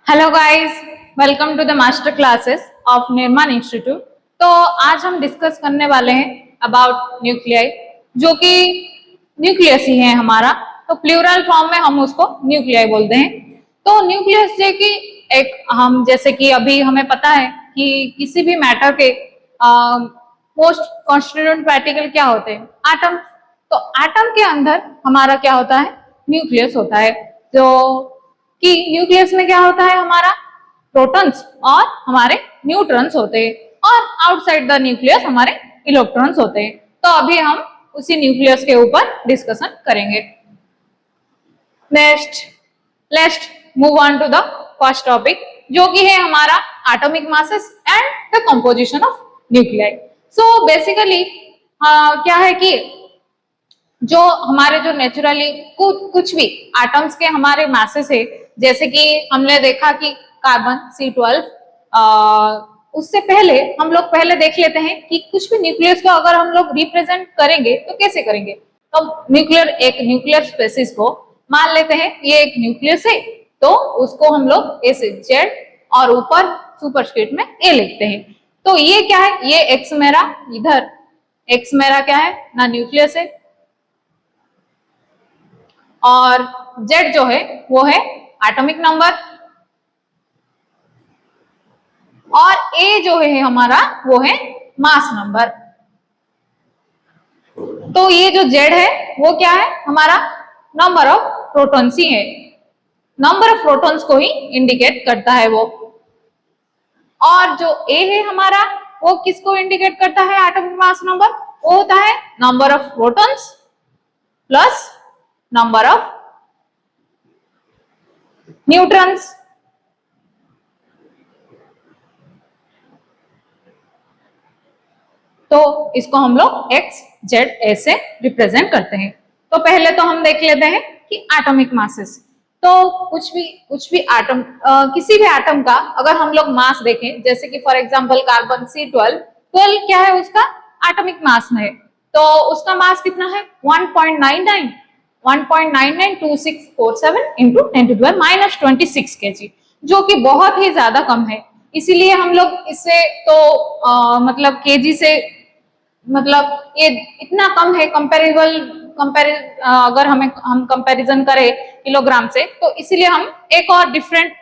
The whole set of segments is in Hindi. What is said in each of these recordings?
Hello guys, welcome to the master classes of Nirman institute. तो आज हम डिस्कस करने वाले हैं अबाउट न्यूक्लियाई, जो कि न्यूक्लियस ही है हमारा। तो प्लूरल फॉर्म में हम उसको न्यूक्लियाई बोलते हैं। तो न्यूक्लियस जो कि एक हम जैसे कि अभी हमें पता है कि किसी भी मैटर के मोस्ट कॉन्स्टिट्यूएंट पार्टिकल क्या होते हैं, आटम। तो आटम के अंदर हमारा क्या होता है, न्यूक्लियस होता है। जो कि न्यूक्लियस में क्या होता है, हमारा प्रोटॉन्स और हमारे न्यूट्रॉन्स होते हैं, और आउटसाइड द न्यूक्लियस हमारे इलेक्ट्रॉन्स होते हैं। तो अभी हम उसी न्यूक्लियस के ऊपर डिस्कशन करेंगे। Next let's move on to the first topic, जो कि है हमारा atomic masses and the composition of nuclei. So basically क्या है कि जो हमारे जो नेचुरली कुछ भी एटम्स के हमारे मासेस है, जैसे कि हमने देखा कि कार्बन C12, उससे पहले हम लोग पहले देख लेते हैं कि कुछ भी न्यूक्लियस को अगर हम लोग रिप्रेजेंट करेंगे तो कैसे करेंगे। तो एक न्यूक्लियर स्पेसिस को मान लेते हैं, ये एक न्यूक्लियस है, तो उसको हम लोग ऐसे Z और ऊपर सुपरस्क्रिप्ट में A लिखते हैं। तो ये क्या है, ये X मेरा, इधर X मेरा क्या है ना, न्यूक्लियस है, और Z जो है वो है एटॉमिक नंबर, और A जो है हमारा वो है मास नंबर। तो ये जो Z है वो क्या है, हमारा नंबर ऑफ प्रोटॉन्स ही है, नंबर ऑफ प्रोटॉन्स को ही इंडिकेट करता है वो। और जो A है हमारा, वो किसको इंडिकेट करता है, एटॉमिक मास नंबर, वो होता है number of protons plus number of neutrons. तो इसको हम लोग X Z ऐसे रिप्रेजेंट करते हैं। तो पहले तो हम देख लेते हैं कि एटॉमिक मासेस। तो कुछ भी एटम, किसी भी एटम का अगर हम लोग मास देखें, जैसे कि फॉर एग्जांपल कार्बन C12, 12 क्या है उसका एटॉमिक मास है, तो उसका मास कितना है 1.99 1.992647 इंटू 10⁻⁻26 kg, जो कि बहुत ही ज्यादा कम है। इसीलिए हम लोग इससे तो मतलब केजी से, मतलब ये इतना कम है अगर हम कंपैरिजन करें किलोग्राम से, तो इसीलिए हम एक और डिफरेंट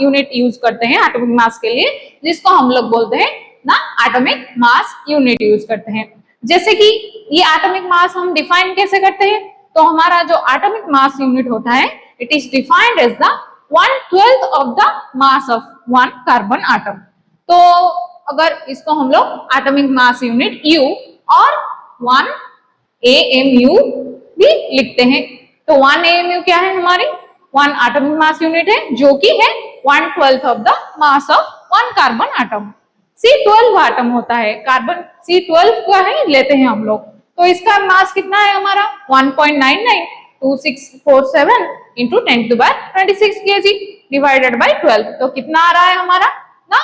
यूनिट यूज करते हैं एटॉमिक मास के लिए, जिसको हम लोग बोलते हैं ना एटॉमिक मास यूनिट यूज करते हैं। जैसे कि ये एटॉमिक मास हम डिफाइन कैसे करते हैं, तो हमारा जो एटॉमिक मास यूनिट होता है, it is defined as the 1/12 of the mass of one carbon atom. तो अगर इसको हम लोग एटॉमिक मास यूनिट U और 1 AMU भी लिखते हैं। तो 1 AMU क्या है, हमारी 1 एटॉमिक मास यूनिट है, जो कि है 1/12 of the mass of one carbon atom. C12 atom होता है, कार्बन C12 का है लेते हैं हम लोग, तो इसका मास कितना है हमारा 1.992647 इंटू 10⁻26 kg डिवाइडेड बाई 12। तो कितना आ रहा है हमारा ना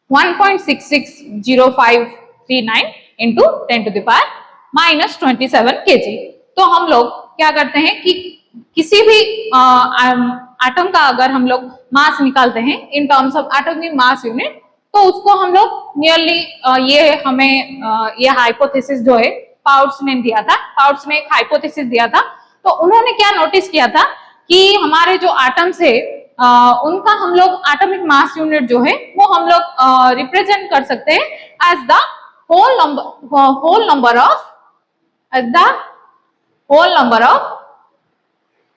1.660539 इंटू 10⁻⁻27 kg। तो हम लोग क्या करते हैं कि किसी भी एटम का अगर हम लोग मास निकालते हैं in terms of atomic mass unit, तो उसको हम लोग नियरली ये हमें ये हाइपोथेसिस जो है पाउट्स ने दिया था, पाउट्स ने एक हाइपोथेसिस दिया था। तो उन्होंने क्या नोटिस किया था कि हमारे जो एटम्स है उनका हम लोग एटॉमिक मास यूनिट जो है वो हम लोग रिप्रेजेंट कर सकते हैं as the whole number of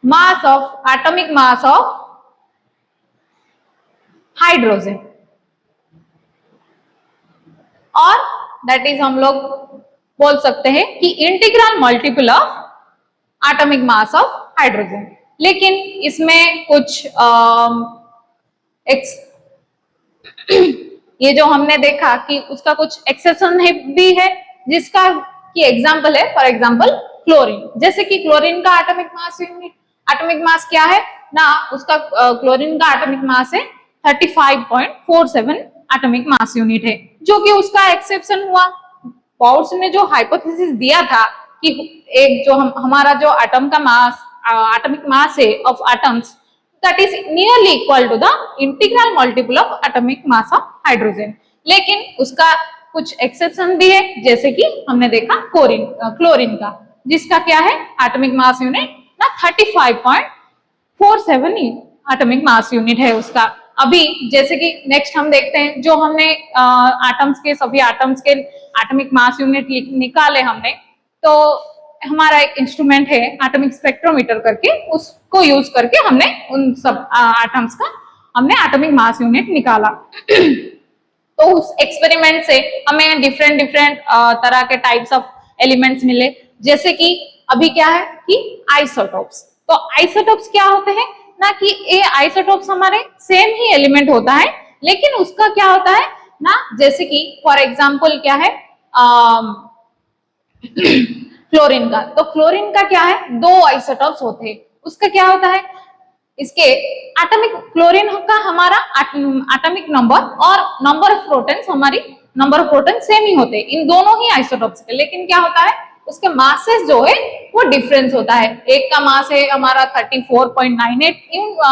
mass of atomic mass of hydrogen, और दैट इज हम लोग बोल सकते हैं कि integral multiple of atomic mass of hydrogen. लेकिन इसमें कुछ ये जो हमने देखा कि उसका कुछ एक्सेप्शन भी है, जिसका की एग्जांपल है फॉर एग्जांपल क्लोरीन। जैसे कि क्लोरीन का atomic mass unit, atomic mass क्या है ना, उसका क्लोरीन का एटॉमिक मास है 35.47 एटॉमिक मास यूनिट है, जो कि उसका एक्सेप्शन हुआ। पाउट्स ने जो हाइपोथेसिस दिया था कि एक जो हमारा जो एटम का मास, एटॉमिक मास है of atoms, the that is nearly equal to the integral multiple of atomic mass of hydrogen। लेकिन उसका कुछ एक्सेप्शन भी है, जैसे कि हमने देखा क्लोरीन का, जिसका क्या है एटॉमिक मास यूनिट ना 35.47 एटॉमिक मास यूनिट है उसका। अभी जैसे कि नेक्स्ट हम देखते हैं, जो हमने एटम्स के सभी एटम्स के एटॉमिक मास यूनिट निकाले हमने, तो हमारा एक इंस्ट्रूमेंट है एटॉमिक स्पेक्ट्रोमीटर करके, उसको यूज करके हमने उन सब एटम्स का हमने एटॉमिक मास यूनिट निकाला। तो उस एक्सपेरिमेंट से हमें डिफरेंट तरह के टाइप्स ऑफ एलिमेंट्स मिले, जैसे कि अभी क्या है कि आइसोटोप्स। तो आइसोटोप्स क्या होते हैं ना कि ये आइसोटोप्स हमारे सेम ही एलिमेंट होता है, लेकिन उसका क्या होता है ना, जैसे कि फॉर एग्जांपल क्या है क्लोरीन का। तो क्लोरीन का क्या है, दो आइसोटोप्स होते हैं, उसका क्या होता है, इसके एटॉमिक क्लोरीन का हमारा एटॉमिक नंबर और नंबर ऑफ प्रोटॉन्स, हमारी नंबर ऑफ प्रोटॉन सेम ही होते हैं इन दोनों ही आइसोटोप्स के, लेकिन क्या होता है उसके मासेस जो है वो डिफरेंस होता है। एक का मास है हमारा 34.98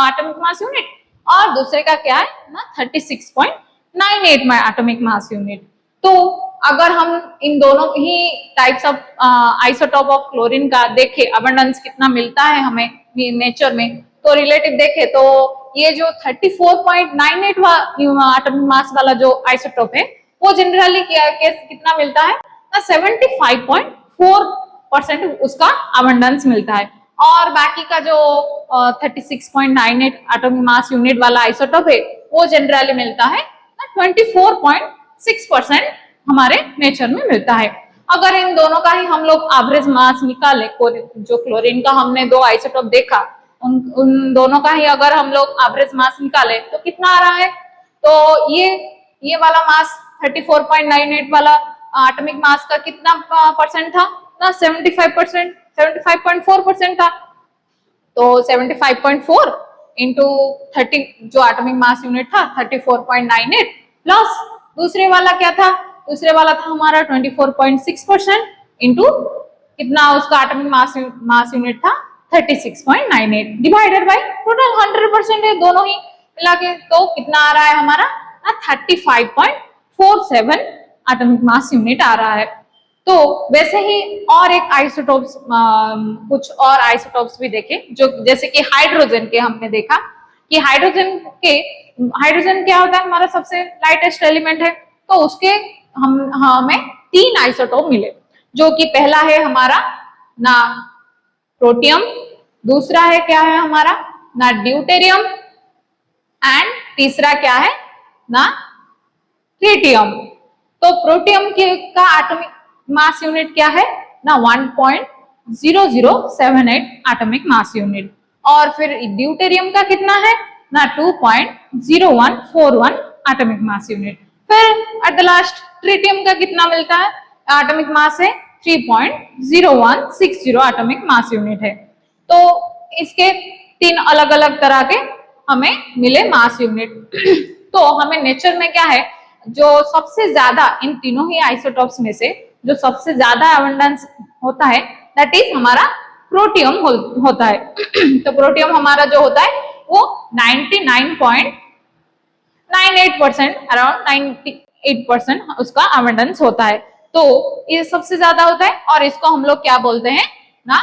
एटॉमिक मास यूनिट और दूसरे का क्या है ना 36.98 एटॉमिक मास यूनिट। तो अगर हम इन दोनों ही types of isotope of chlorine का देखें, अबंडेंस कितना मिलता है हमें नेचर में, तो रिलेटिव देखें तो ये जो 34.98 एटॉमिक मास वाला जो आइसोटोप है वो जनरली कितना मिलता है, 75.4% उसका अबंडेंस मिलता है, और बाकी का जो 36.98 एटॉमिक मास यूनिट वाला आइसोटोप है वो जनरली मिलता है 24.6% हमारे नेचर में मिलता है। अगर इन दोनों का ही हम लोग एवरेज मास निकाले, जो क्लोरीन का हमने दो आइसोटोप देखा, उन दोनों का ही अगर हम लोग एवरेज मास निकाले तो कितना आ रहा है, तो ये वाला मास 34.98 वाला एटॉमिक मास का कितना परसेंट था ना 75.4% था। तो 75.4 इंटू 30 जो एटॉमिक मास यूनिट था 34.98 प्लस दूसरे वाला क्या था, दूसरे वाला था हमारा 24.6% इंटू कितना उसका एटॉमिक मास यूनिट था 36.98 डिवाइडेड बाय टोटल 100% है दोनों ही मिला के, तो कितना आ रहा है हमारा 35.47 एटॉमिक मास यूनिट आ रहा है। तो वैसे ही और एक आइसोटोप्स कुछ और आइसोटोप्स भी देखे, जो जैसे कि हाइड्रोजन के हमने देखा कि हाइड्रोजन क्या होता है, हमारा सबसे लाइटेस्ट एलिमेंट है, तो उसके हमें 3 आइसोटोप मिले, जो कि पहला है हमारा ना प्रोटियम, दूसरा है क्या है हमारा ना ड्यूटेरियम, एंड तीसरा क्या है ना ट्रिटियम। तो प्रोटियम का एटॉमिक मास यूनिट क्या है ना 1.0078 एटॉमिक मास यूनिट, और फिर ड्यूटेरियम का कितना है ना 2.0141 एटॉमिक मास यूनिट। फिर एट द लास्ट ट्रिटियम का कितना मिलता है, एटॉमिक मास है 3.0160 एटॉमिक मास यूनिट है। तो इसके 3 अलग अलग तरह के हमें मिले मास यूनिट। तो हमें नेचर में क्या है, जो सबसे ज्यादा इन तीनों ही आइसोटोप्स में से जो सबसे ज्यादा अबंडेंस होता है दैट इज हमारा प्रोटियम होता है। तो प्रोटियम हमारा जो होता है वो 99.98% अराउंड 98% उसका अबंडेंस होता है। तो ये सबसे ज्यादा होता है, और इसको हम लोग क्या बोलते हैं ना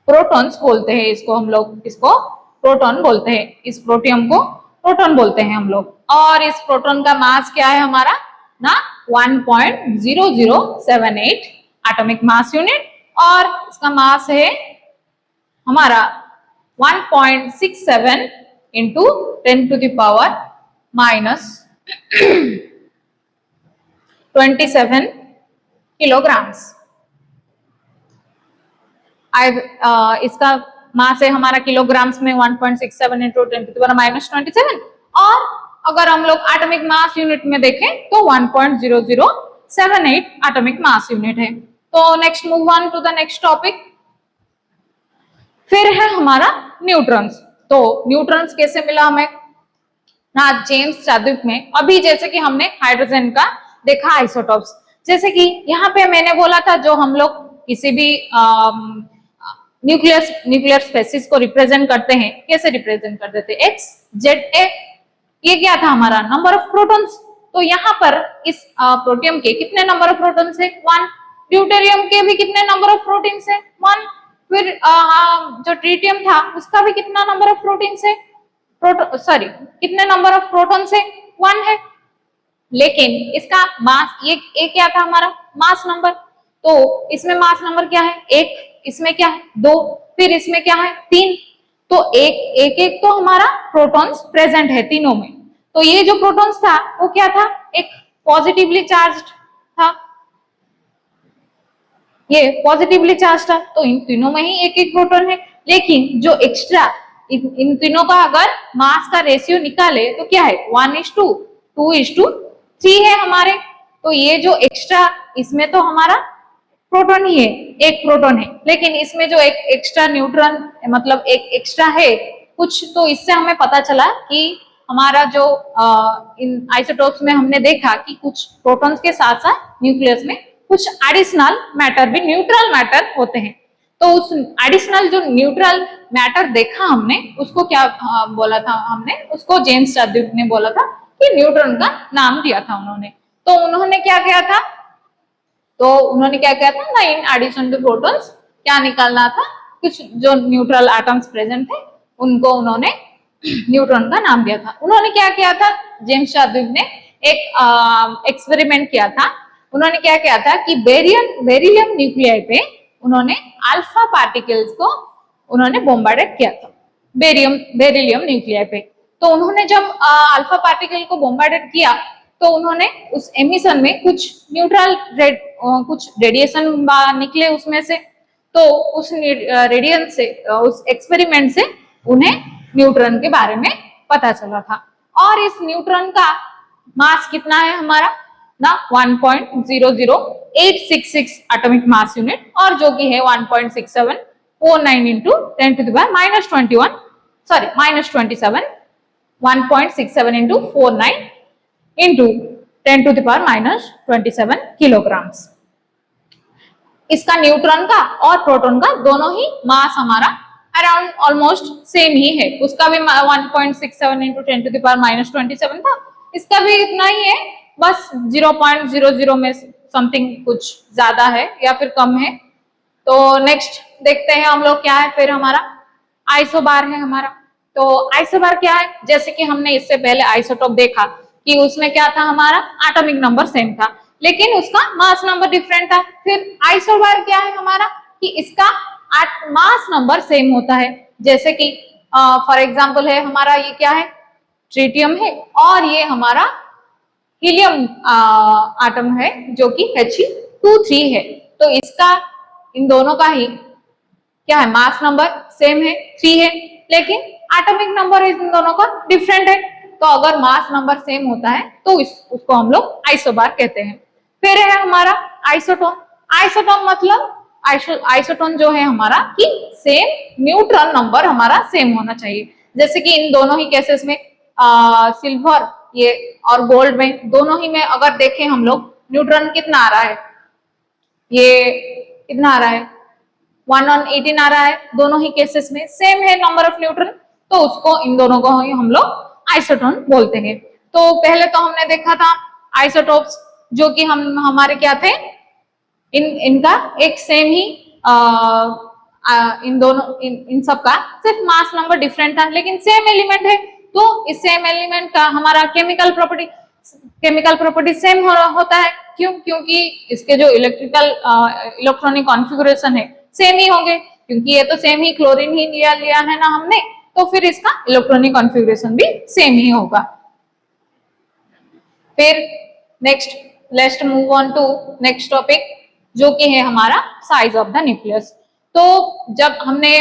प्रोटॉन्स बोलते हैं, इसको प्रोटॉन बोलते हैं, इस प्रोटियम को प्रोटॉन बोलते हैं हम लोग। और इस प्रोटॉन का मास क्या है हमारा ना 1.0078 एटॉमिक मास यूनिट, और इसका मास है हमारा 1.67 इंटू 10⁻⁻27 किलोग्राम्स। इसका मास है हमारा किलोग्राम्स में 1.67 इंटू 10⁻⁻27, और अगर हम लोग एटॉमिक मास यूनिट में देखें तो 1.0078 एटॉमिक मास यूनिट है। तो next move on to the next topic. फिर है हमारा न्यूट्रॉन्स। तो न्यूट्रॉन्स कैसे मिला हमें ना जेम्स चैडविक में। अभी जैसे कि हमने हाइड्रोजन का देखा आइसोटोप्स, जैसे कि यहाँ पे मैंने बोला था जो हम लोग किसी भी न्यूक्लियर स्पेसिस को रिप्रेजेंट करते हैं, कैसे रिप्रेजेंट कर देते हैं, एक्स जेड ए। ये क्या था हमारा नंबर ऑफ प्रोटॉन्स। तो यहाँ पर इस प्रोटियम के कितने नंबर ऑफ प्रोटॉन्स है, 1। ड्यूटेरियम के भी कितने नंबर ऑफ प्रोटीन्स है, 1। फिर जो ट्रिटियम था उसका भी कितना नंबर ऑफ प्रोटीन्स है, कितने नंबर ऑफ प्रोटॉन्स है, 1 है। लेकिन इसका मास, ये क्या था हमारा मास नंबर। तो इसमें मास नंबर क्या है, 1, इसमें क्या है 2, फिर इसमें क्या है 3। तो एक तो हमारा प्रोटॉन्स प्रेजेंट है तीनों में। तो ये जो प्रोटॉन्स था वो क्या था, एक पॉजिटिवली चार्ज्ड था, ये पॉजिटिवली चार्ज था। तो इन तीनों में ही एक एक प्रोटॉन है। लेकिन जो एक्स्ट्रा इन तीनों का अगर मास का रेशियो निकाले तो क्या है, 1:2:3 है हमारे। तो ये जो एक्स्ट्रा, इसमें तो हमारा प्रोटॉन ही है, एक प्रोटॉन है। लेकिन इसमें जो एक एक्स्ट्रा न्यूट्रॉन, मतलब एक एक्स्ट्रा है कुछ, तो इससे हमें पता चला कि हमारा जो इन आइसोटोप्स में हमने देखा कि कुछ प्रोटॉन्स के साथ साथ न्यूक्लियस में कुछ एडिशनल मैटर भी, न्यूट्रल मैटर होते हैं। तो उस एडिशनल जो न्यूट्रल मैटर देखा हमने, उसको क्या बोला था हमने, उसको जेम्स चैडविक ने बोला था कि न्यूट्रॉन का नाम दिया था उन्होंने। तो उन्होंने क्या किया था, 9 एडिशन टू प्रोटॉन्स क्या निकालना था, कुछ जो न्यूट्रल एटम्स प्रेजेंट थे उनको उन्होंने न्यूट्रॉन का नाम दिया था। उन्होंने क्या किया था, जेम्स चैडविक ने एक एक्सपेरिमेंट किया था। उन्होंने क्या किया था कि बेरिलियम न्यूक्लियाई पे उन्होंने अल्फा पार्टिकल्स को उन्होंने बॉम्बार्डेड किया था, बेरिलियम न्यूक्लियाई पे। तो उन्होंने जब अल्फा पार्टिकल को बॉम्बार्डेड किया तो उन्होंने उस एमिशन में कुछ न्यूट्रल कुछ रेडिएशन निकले उसमें से। तो उस रेडियन से, उस एक्सपेरिमेंट से उन्हें न्यूट्रॉन के बारे में पता चला था। और इस न्यूट्रॉन का मास कितना है हमारा ना, 1.00866 एटॉमिक मास यूनिट, और जो कि है 1.6749 into 10 to the power -27, 1.67 into 49 into 10 to the power -27 kilograms. इसका न्यूट्रॉन का और प्रोटॉन का दोनों ही मास हमारा अराउंड ऑलमोस्ट सेम ही है। उसका भी 1.67 into 10 to the power -27 था, इसका भी इतना ही है, बस 0.00 में समथिंग कुछ ज्यादा है या फिर कम है। तो नेक्स्ट देखते हैं हम लोग क्या है, फिर हमारा आइसोबार है हमारा। तो आइसोबार क्या है, जैसे कि हमने इससे पहले आइसोटोप देखा कि उसमें क्या था, हमारा एटॉमिक नंबर सेम था लेकिन उसका मास नंबर डिफरेंट था। फिर आइसोबार क्या है हमारा, कि इसका मास नंबर सेम होता है। जैसे कि फॉर एग्जांपल है हमारा, ये क्या है, ट्रिटियम है, और ये हमारा हीलियम एटम है जो कि He2 3 है। तो इसका, इन दोनों का ही क्या है, मास नंबर सेम है 3 है, लेकिन एटॉमिक नंबर इन दोनों का डिफरेंट है। तो अगर मास नंबर सेम होता है तो उसको हम लोग आइसोबार कहते हैं। फिर है हमारा आइसोटोन। आइसोटोन मतलब आइसोटोन जो है हमारा कि सेम न्यूट्रॉन नंबर हमारा सेम होना चाहिए। जैसे कि इन दोनों ही केसेस में सिल्वर ये और गोल्ड में, दोनों ही में अगर देखें हम लोग, न्यूट्रॉन कितना आ रहा है, ये कितना आ रहा है, 1/18 आ रहा है। दोनों ही केसेस में सेम है नंबर ऑफ न्यूट्रॉन, तो उसको, इन दोनों को ही हम लोग आइसोटोन बोलते हैं। तो पहले तो हमने देखा था आइसोटोप्स, जो कि हमारे क्या थे, इनका एक सेम ही इन दोनों इन सब का सिर्फ मास नंबर डिफरेंट था, लेकिन सेम एलिमेंट है। तो इस सेम एलिमेंट का हमारा केमिकल प्रॉपर्टी सेम होता है। क्यों? क्योंकि इसके जो इलेक्ट्रॉनिक कॉन्फ़िगरेशन है सेम ही होंगे, क्योंकि ये तो सेम ही क्लोरीन ही लिया है ना हमने, तो फिर इसका इलेक्ट्रॉनिक कॉन्फ़िगरेशन भी सेम ही होगा। फिर next, let's move on to next topic, जो कि है हमारा साइज ऑफ द न्यूक्लियस। तो जब हमने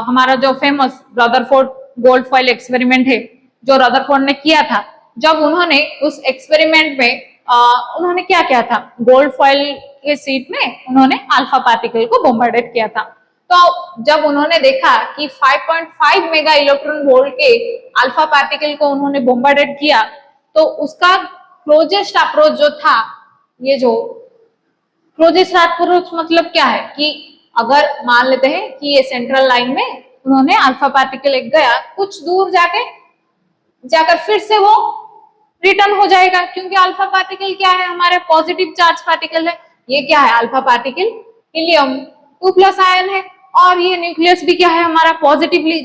हमारा जो famous Rutherford gold foil experiment है, जो रदरफोर्ड ने किया था, जब उन्होंने उस एक्सपेरिमेंट में उन्होंने क्या किया था, गोल्ड फॉइल के शीट में उन्होंने अल्फा पार्टिकल को बॉम्बार्डेड किया था। तो जब उन्होंने देखा कि 5.5 मेगा इलेक्ट्रॉन वोल्ट के अल्फा पार्टिकल को उन्होंने बॉम्बार्डेड किया, तो उसका क्लोजेस्ट अप्रोच जो था, ये जो क्लोजेस्ट अप्रोच मतलब क्या है कि अगर मान लेते हैं कि ये सेंट्रल लाइन में उन्होंने अल्फा पार्टिकल एक गया, कुछ दूर जाकर फिर से वो रिटर्न हो जाएगा, क्योंकि अल्फा पार्टिकल क्या है, हमारे पॉजिटिव चार्ज पार्टिकल है। ये क्या है, अल्फा पार्टिकल हीलियम 2+ आयन है, और ये न्यूक्लियस भी क्या है, हमारा पॉजिटिवली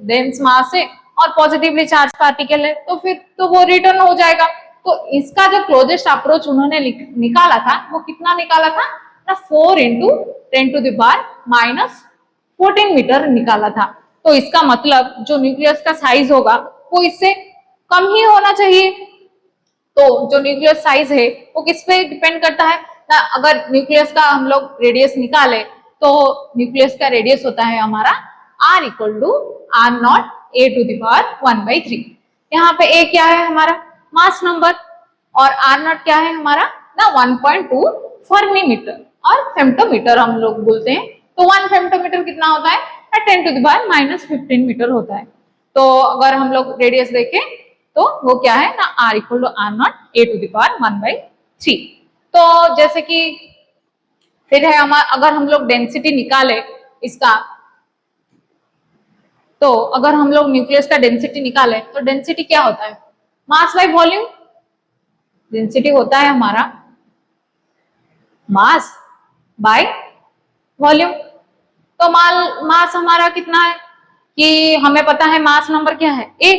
डेंस मास है और पॉजिटिवली चार्ज पार्टिकल है, तो फिर तो वो रिटर्न हो जाएगा। तो इसका जो क्लोजेस्ट अप्रोच उन्होंने निकाला था वो कितना निकाला था ना, 4 × 10⁻⁻14 मीटर निकाला था। तो इसका मतलब जो न्यूक्लियस का साइज होगा वो इससे कम ही होना चाहिए। तो जो न्यूक्लियस साइज है वो किस पे डिपेंड करता है ना, अगर न्यूक्लियस का हम लोग रेडियस निकाले तो न्यूक्लियस का रेडियस होता है हमारा R = R0a⁴ यहाँ पे a क्या है, हमारा मास नंबर, और R0 क्या है हमारा ना 1.2 फर्मी मीटर, और फेम्टोमीटर हम लोग बोलते हैं। तो 1 फेम्टोमीटर कितना होता है, 10⁻⁻15 मीटर होता है। तो अगर हम लोग रेडियस देखें तो वो क्या है ना, R = R0a⁴ तो जैसे कि फिर है हमारा, अगर हम लोग डेंसिटी निकाले इसका, तो अगर हम लोग न्यूक्लियस का डेंसिटी निकाले तो डेंसिटी क्या होता है, मास बाय वॉल्यूम। डेंसिटी होता है हमारा मास बाय वॉल्यूम। तो मास हमारा कितना है कि हमें पता है, मास नंबर क्या है A,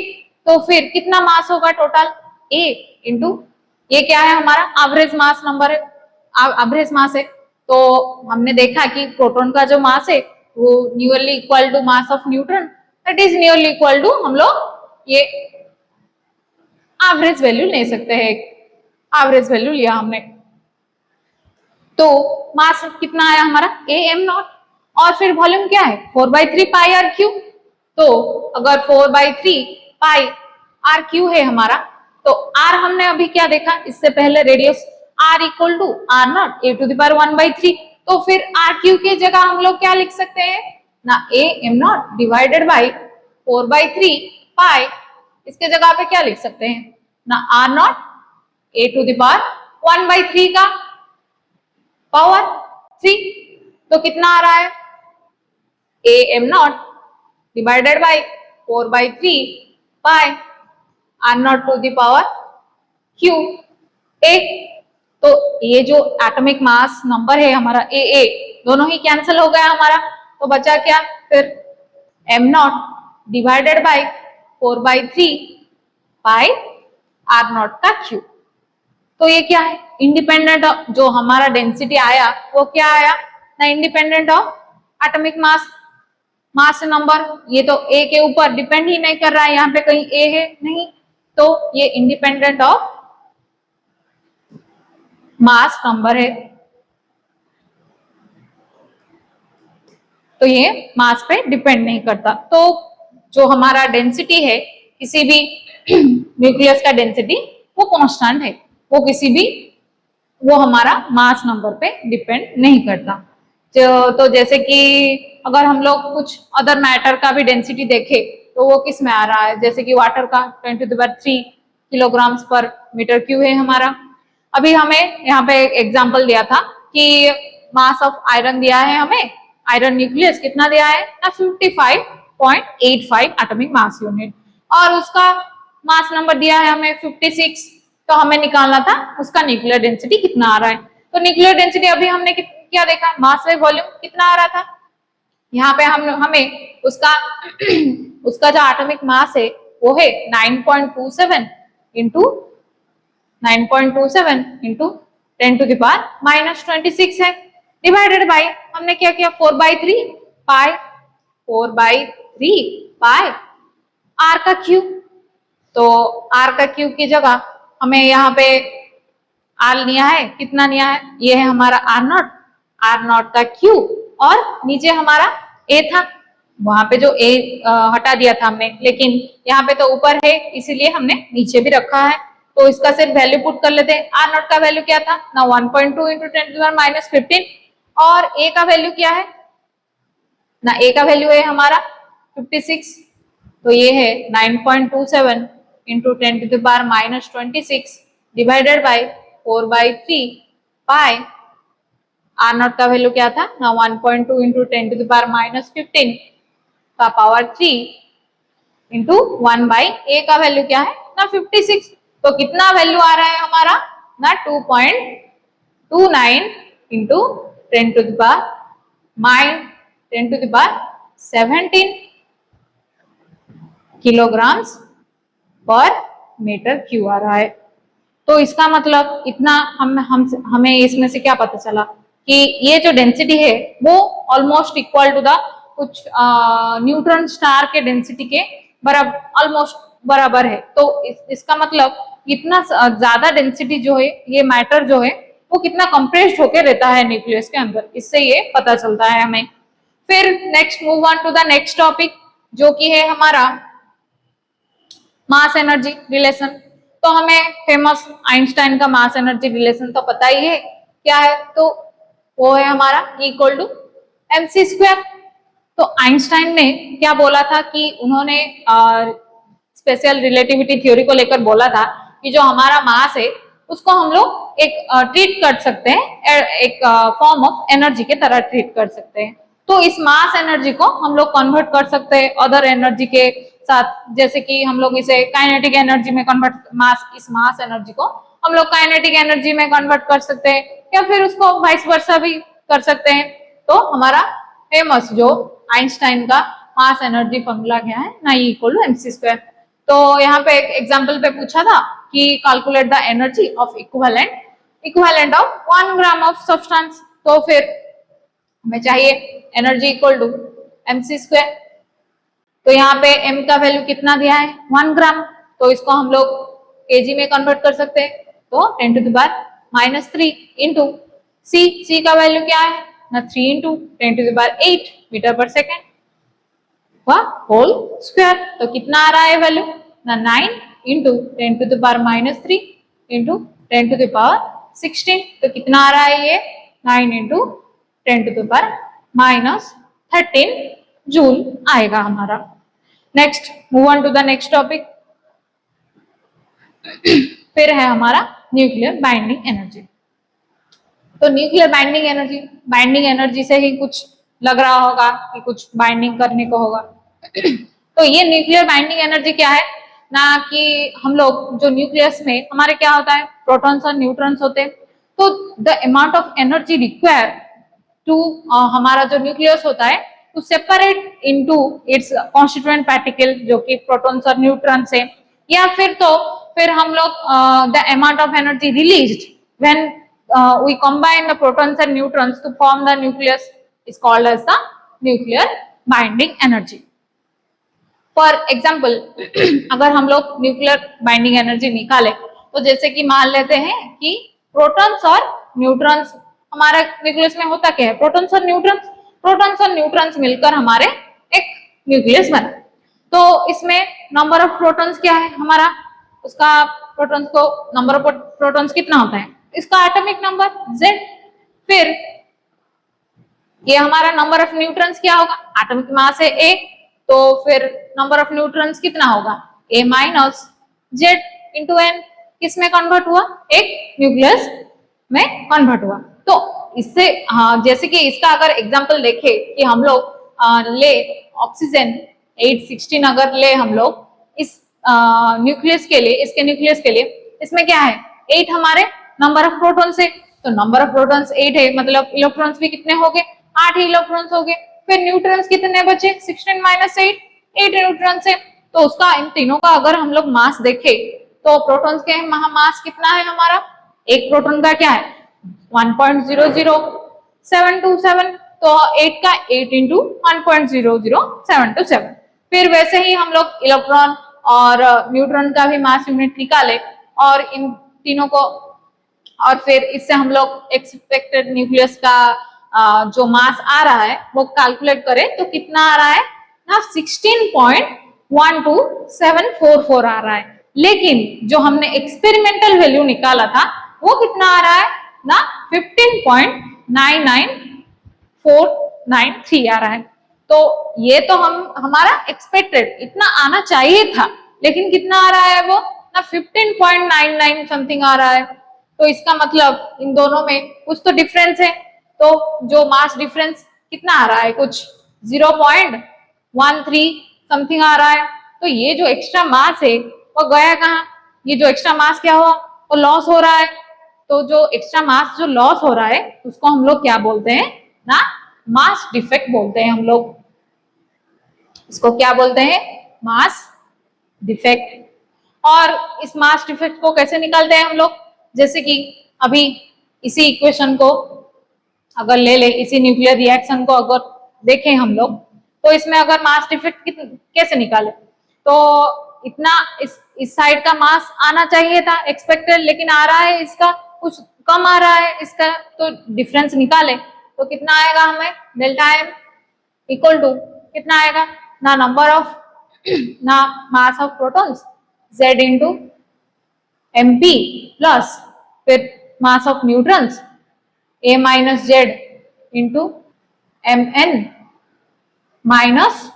तो फिर कितना मास होगा टोटल, A इंटू ये क्या है हमारा एवरेज मास नंबर है, एवरेज मास है। तो हमने देखा कि प्रोटॉन का जो मास है वो nearly equal to mass of neutron, that is nearly equal to, हम लोग ये एवरेज वैल्यू ले सकते हैं, एवरेज वैल्यू लिया हमने। तो मास कितना आया हमारा AM0, और फिर वॉल्यूम क्या है 4/3 πr3। तो अगर 4/3 πr3 है हमारा, तो R हमने अभी क्या देखा इससे पहले, रेडियस R = R0a⁴ तो फिर R3 की जगह हम लोग क्या लिख सकते हैं ना, AM0 डिवाइडेड बाई 4/3 पाई, इसके जगह पे क्या लिख सकते हैं ना, R0 a⁴ 1/3 का पावर 3। तो कितना आ रहा है, AM0 divided by 4/3 pi R0⁴A। तो ये जो एटॉमिक मास नंबर है हमारा AA, दोनों ही कैंसिल हो गया हमारा, तो बचा क्या फिर M0 divided by 4/3 pi R0 का क्यूब। तो ये क्या है, इंडिपेंडेंट ऑफ जो हमारा डेंसिटी आया वो क्या आया ना, independent of atomic mass number. ये तो A के ऊपर डिपेंड ही नहीं कर रहा है, यहाँ पे कहीं A है नहीं, तो ये इंडिपेंडेंट ऑफ मास नंबर है। तो ये मास पे डिपेंड नहीं करता। तो जो हमारा डेंसिटी है किसी भी न्यूक्लियस का डेंसिटी वो कांस्टेंट है, वो हमारा मास नंबर पे डिपेंड नहीं करता। तो जैसे कि अगर हम लोग कुछ अदर मैटर का भी डेंसिटी देखें तो वो किस में आ रहा है, जैसे कि वाटर का 10⁻³ kg/m³ है हमारा। अभी हमें यहाँ पे एग्जांपल दिया था कि मास ऑफ आयरन दिया है हमें, आयरन न्यूक्लियस कितना दिया है ना, 55.85 एटॉमिक मास यूनिट, और उसका मास नंबर दिया है हमें 56। तो हमें निकालना था उसका न्यूक्लियर डेंसिटी कितना आ रहा है। तो न्यूक्लियर डेंसिटी अभी हमने क्या देखा, मास बाय वॉल्यूम कितना आ रहा था, यहाँ पे हमें उसका उसका जो एटॉमिक मास है वो है 9.27 इंटू 10⁻26 है, डिवाइडेड बाई हमने क्या किया 4/3 पाई R का क्यूब। तो R का क्यूब की जगह हमें यहाँ पे R लिया है, कितना लिया है, ये है हमारा R0 का क्यूब, और नीचे हमारा A था, वहां पे जो A हटा दिया था हमने, लेकिन यहाँ पे तो ऊपर है इसीलिए हमने नीचे भी रखा है। तो इसका सिर्फ वैल्यू पुट कर लेते हैं। R0 का वैल्यू क्या था ना, 1.2 × 10⁻⁻15, और A का वैल्यू क्या है ना, A का वैल्यू है हमारा 56, तो ये है 9.27 × 10⁻⁻26 divided by 4/3 pi R naught का वैल्यू क्या था ना 1.2 इंटू 10⁻⁻15 का पावर 3 इंटू 1/a का वैल्यू क्या है ना 56। तो कितना वैल्यू आ रहा है हमारा ना 2.29 इंटू 10⁻17 किलोग्राम्स पर मीटर क्यू आ रहा है। तो इसका मतलब इतना हमें इसमें से क्या पता चला कि ये जो डेंसिटी है वो ऑलमोस्ट इक्वल टू द कुछ न्यूट्रॉन स्टार के डेंसिटी के बराबर ऑलमोस्ट बराबर है। तो इसका मतलब इतना ज्यादा डेंसिटी जो है ये मैटर जो है वो कितना कंप्रेस्ड होके रहता है न्यूक्लियस के अंदर, इससे ये पता चलता है हमें। फिर next move on to the next topic जो कि है हमारा मास एनर्जी रिलेशन। तो हमें फेमस आइंस्टाइन का मास एनर्जी रिलेशन तो पता ही है क्या है, तो वो है हमारा इक्वल टू mc²। तो आइंस्टाइन ने क्या बोला था कि उन्होंने स्पेशल रिलेटिविटी थ्योरी को लेकर बोला था कि जो हमारा मास है उसको हम लोग एक ट्रीट कर सकते हैं, एक फॉर्म ऑफ एनर्जी के तरह ट्रीट कर सकते हैं। तो इस मास एनर्जी को हम लोग कन्वर्ट कर सकते हैं अदर एनर्जी के साथ, जैसे कि हम लोग इसे काइनेटिक एनर्जी में कन्वर्ट इस मास एनर्जी को हम लोग काइनेटिक एनर्जी में कन्वर्ट कर सकते हैं या फिर उसको वाइस वर्सा भी कर सकते हैं। तो हमारा फेमस जो आइंस्टाइन का मास एनर्जी फॉर्मूला क्या है ना इक्वल टू mc²। तो यहाँ पे एक एग्जांपल पे पूछा था कि calculate the energy of equivalent of 1 gram of substance. तो फिर हमें चाहिए एनर्जी इक्वल टू mc²। तो यहाँ पे m का वैल्यू कितना दिया है 1 ग्राम, तो इसको हम लोग kg में कन्वर्ट कर सकते हैं। तो 10⁻³ इंटू c का वैल्यू क्या है ना 3 इंटू 10⁸ मीटर पर सेकेंड होल स्क्वायर। तो कितना आ रहा है वैल्यू ना 9 इंटू 10⁻³ इंटू 10⁻16। तो कितना आ रहा है ये 9 इंटू 10⁻13 जूल आएगा हमारा। Next move on to the next topic. फिर है हमारा न्यूक्लियर बाइंडिंग एनर्जी। तो न्यूक्लियर बाइंडिंग एनर्जी से ही कुछ लग रहा होगा कि कुछ बाइंडिंग करने को होगा। तो ये न्यूक्लियर बाइंडिंग एनर्जी क्या है ना कि हम लोग जो न्यूक्लियस में हमारे क्या होता है प्रोटॉन्स और न्यूट्रॉन्स होते हैं। तो the amount of energy require to हमारा जो न्यूक्लियस होता है to separate into its constituent particle जो कि प्रोटॉन्स और न्यूट्रॉन्स है, या फिर हम लोग the amount of energy released when we combine the protons and neutrons to form the nucleus is called as the nuclear binding energy. For example, अगर हम लोग न्यूक्लियर बाइंडिंग एनर्जी निकाले तो जैसे कि मान लेते हैं कि प्रोटॉन्स और न्यूट्रॉन्स हमारा न्यूक्लियस में होता क्या है प्रोटॉन्स और न्यूट्रॉन्स मिलकर हमारे एक न्यूक्लियस बना। तो इसमें नंबर ऑफ प्रोटॉन्स क्या है हमारा, उसका प्रोटॉन्स को नंबर ऑफ प्रोटॉन्स कितना होता है, इसका एटॉमिक नंबर Z। फिर ये हमारा नंबर ऑफ न्यूट्रॉन्स क्या होगा, एटॉमिक मास है A, तो फिर नंबर ऑफ न्यूट्रॉन्स कितना होगा A minus Z into N। किसमें कन्वर्ट हुआ, एक न्यूक्लियस में कन्वर्ट हुआ। तो इससे जैसे कि इसका अगर एग्जांपल देखें कि हम लोग ले ऑक्सीजन 816 अगर ले हम लोग इस न्यूक्लियस के लिए, इसके न्यूक्लियस के लिए, इसमें क्या है 8 हमारे नंबर ऑफ प्रोटॉन्स है। तो नंबर ऑफ प्रोटॉन्स 8 है मतलब इलेक्ट्रॉन्स भी कितने हो गए 8 ही इलेक्ट्रॉन्स हो गए। फिर न्यूट्रॉन्स कितने बचे 16 माइनस 8 न्यूट्रॉन्स है। तो उसका इन तीनों का अगर हम लोग मास देखें तो प्रोटॉन्स के मास कितना है हमारा, एक प्रोटॉन का क्या है 1.00727। तो 8 का 8 इंटू 1.00727। फिर वैसे ही हम लोग इलेक्ट्रॉन और न्यूट्रॉन का भी मास यूनिट निकाले और इन तीनों को, और फिर इससे हम लोग एक्सपेक्टेड न्यूक्लियस का जो मास आ रहा है वो कैलकुलेट करें तो कितना आ रहा है ना 16.12744 आ रहा है। लेकिन जो हमने एक्सपेरिमेंटल वैल्यू निकाला था वो कितना आ रहा है ना 15.99493 आ रहा है। तो ये तो हमारा एक्सपेक्टेड इतना आना चाहिए था, लेकिन कितना आ रहा है वो ना 15.99 समथिंग आ रहा है। तो इसका मतलब इन दोनों में कुछ तो डिफरेंस है। तो जो मास डिफरेंस कितना आ रहा है, कुछ 0.13 समथिंग आ रहा है। तो ये जो एक्स्ट्रा मास है वो गया कहाँ, ये जो एक्स्ट्रा मास क्या हुआ, वो लॉस हो रहा है। तो जो एक्स्ट्रा मास जो लॉस हो रहा है उसको हम लोग क्या बोलते हैं ना, मास डिफेक्ट बोलते हैं हम लोग। इसको क्या बोलते हैं, मास डिफेक्ट। और इस मास डिफेक्ट को कैसे निकालते हैं हम लोग, जैसे कि अभी इसी इक्वेशन को अगर ले ले, इसी न्यूक्लियर रिएक्शन को अगर देखें हम लोग, तो इसमें अगर मास डिफेक्ट कैसे निकाले, तो इतना इस साइड का मास आना चाहिए था एक्सपेक्टेड, लेकिन आ रहा है इसका कुछ कम आ रहा है इसका, तो डिफरेंस निकाले तो कितना आएगा हमें, डेल्टा एम इक्वल टू कितना आएगा ना, नंबर ऑफ ना mass of protons Z into MP plus फिर mass of neutrons A minus Z into MN minus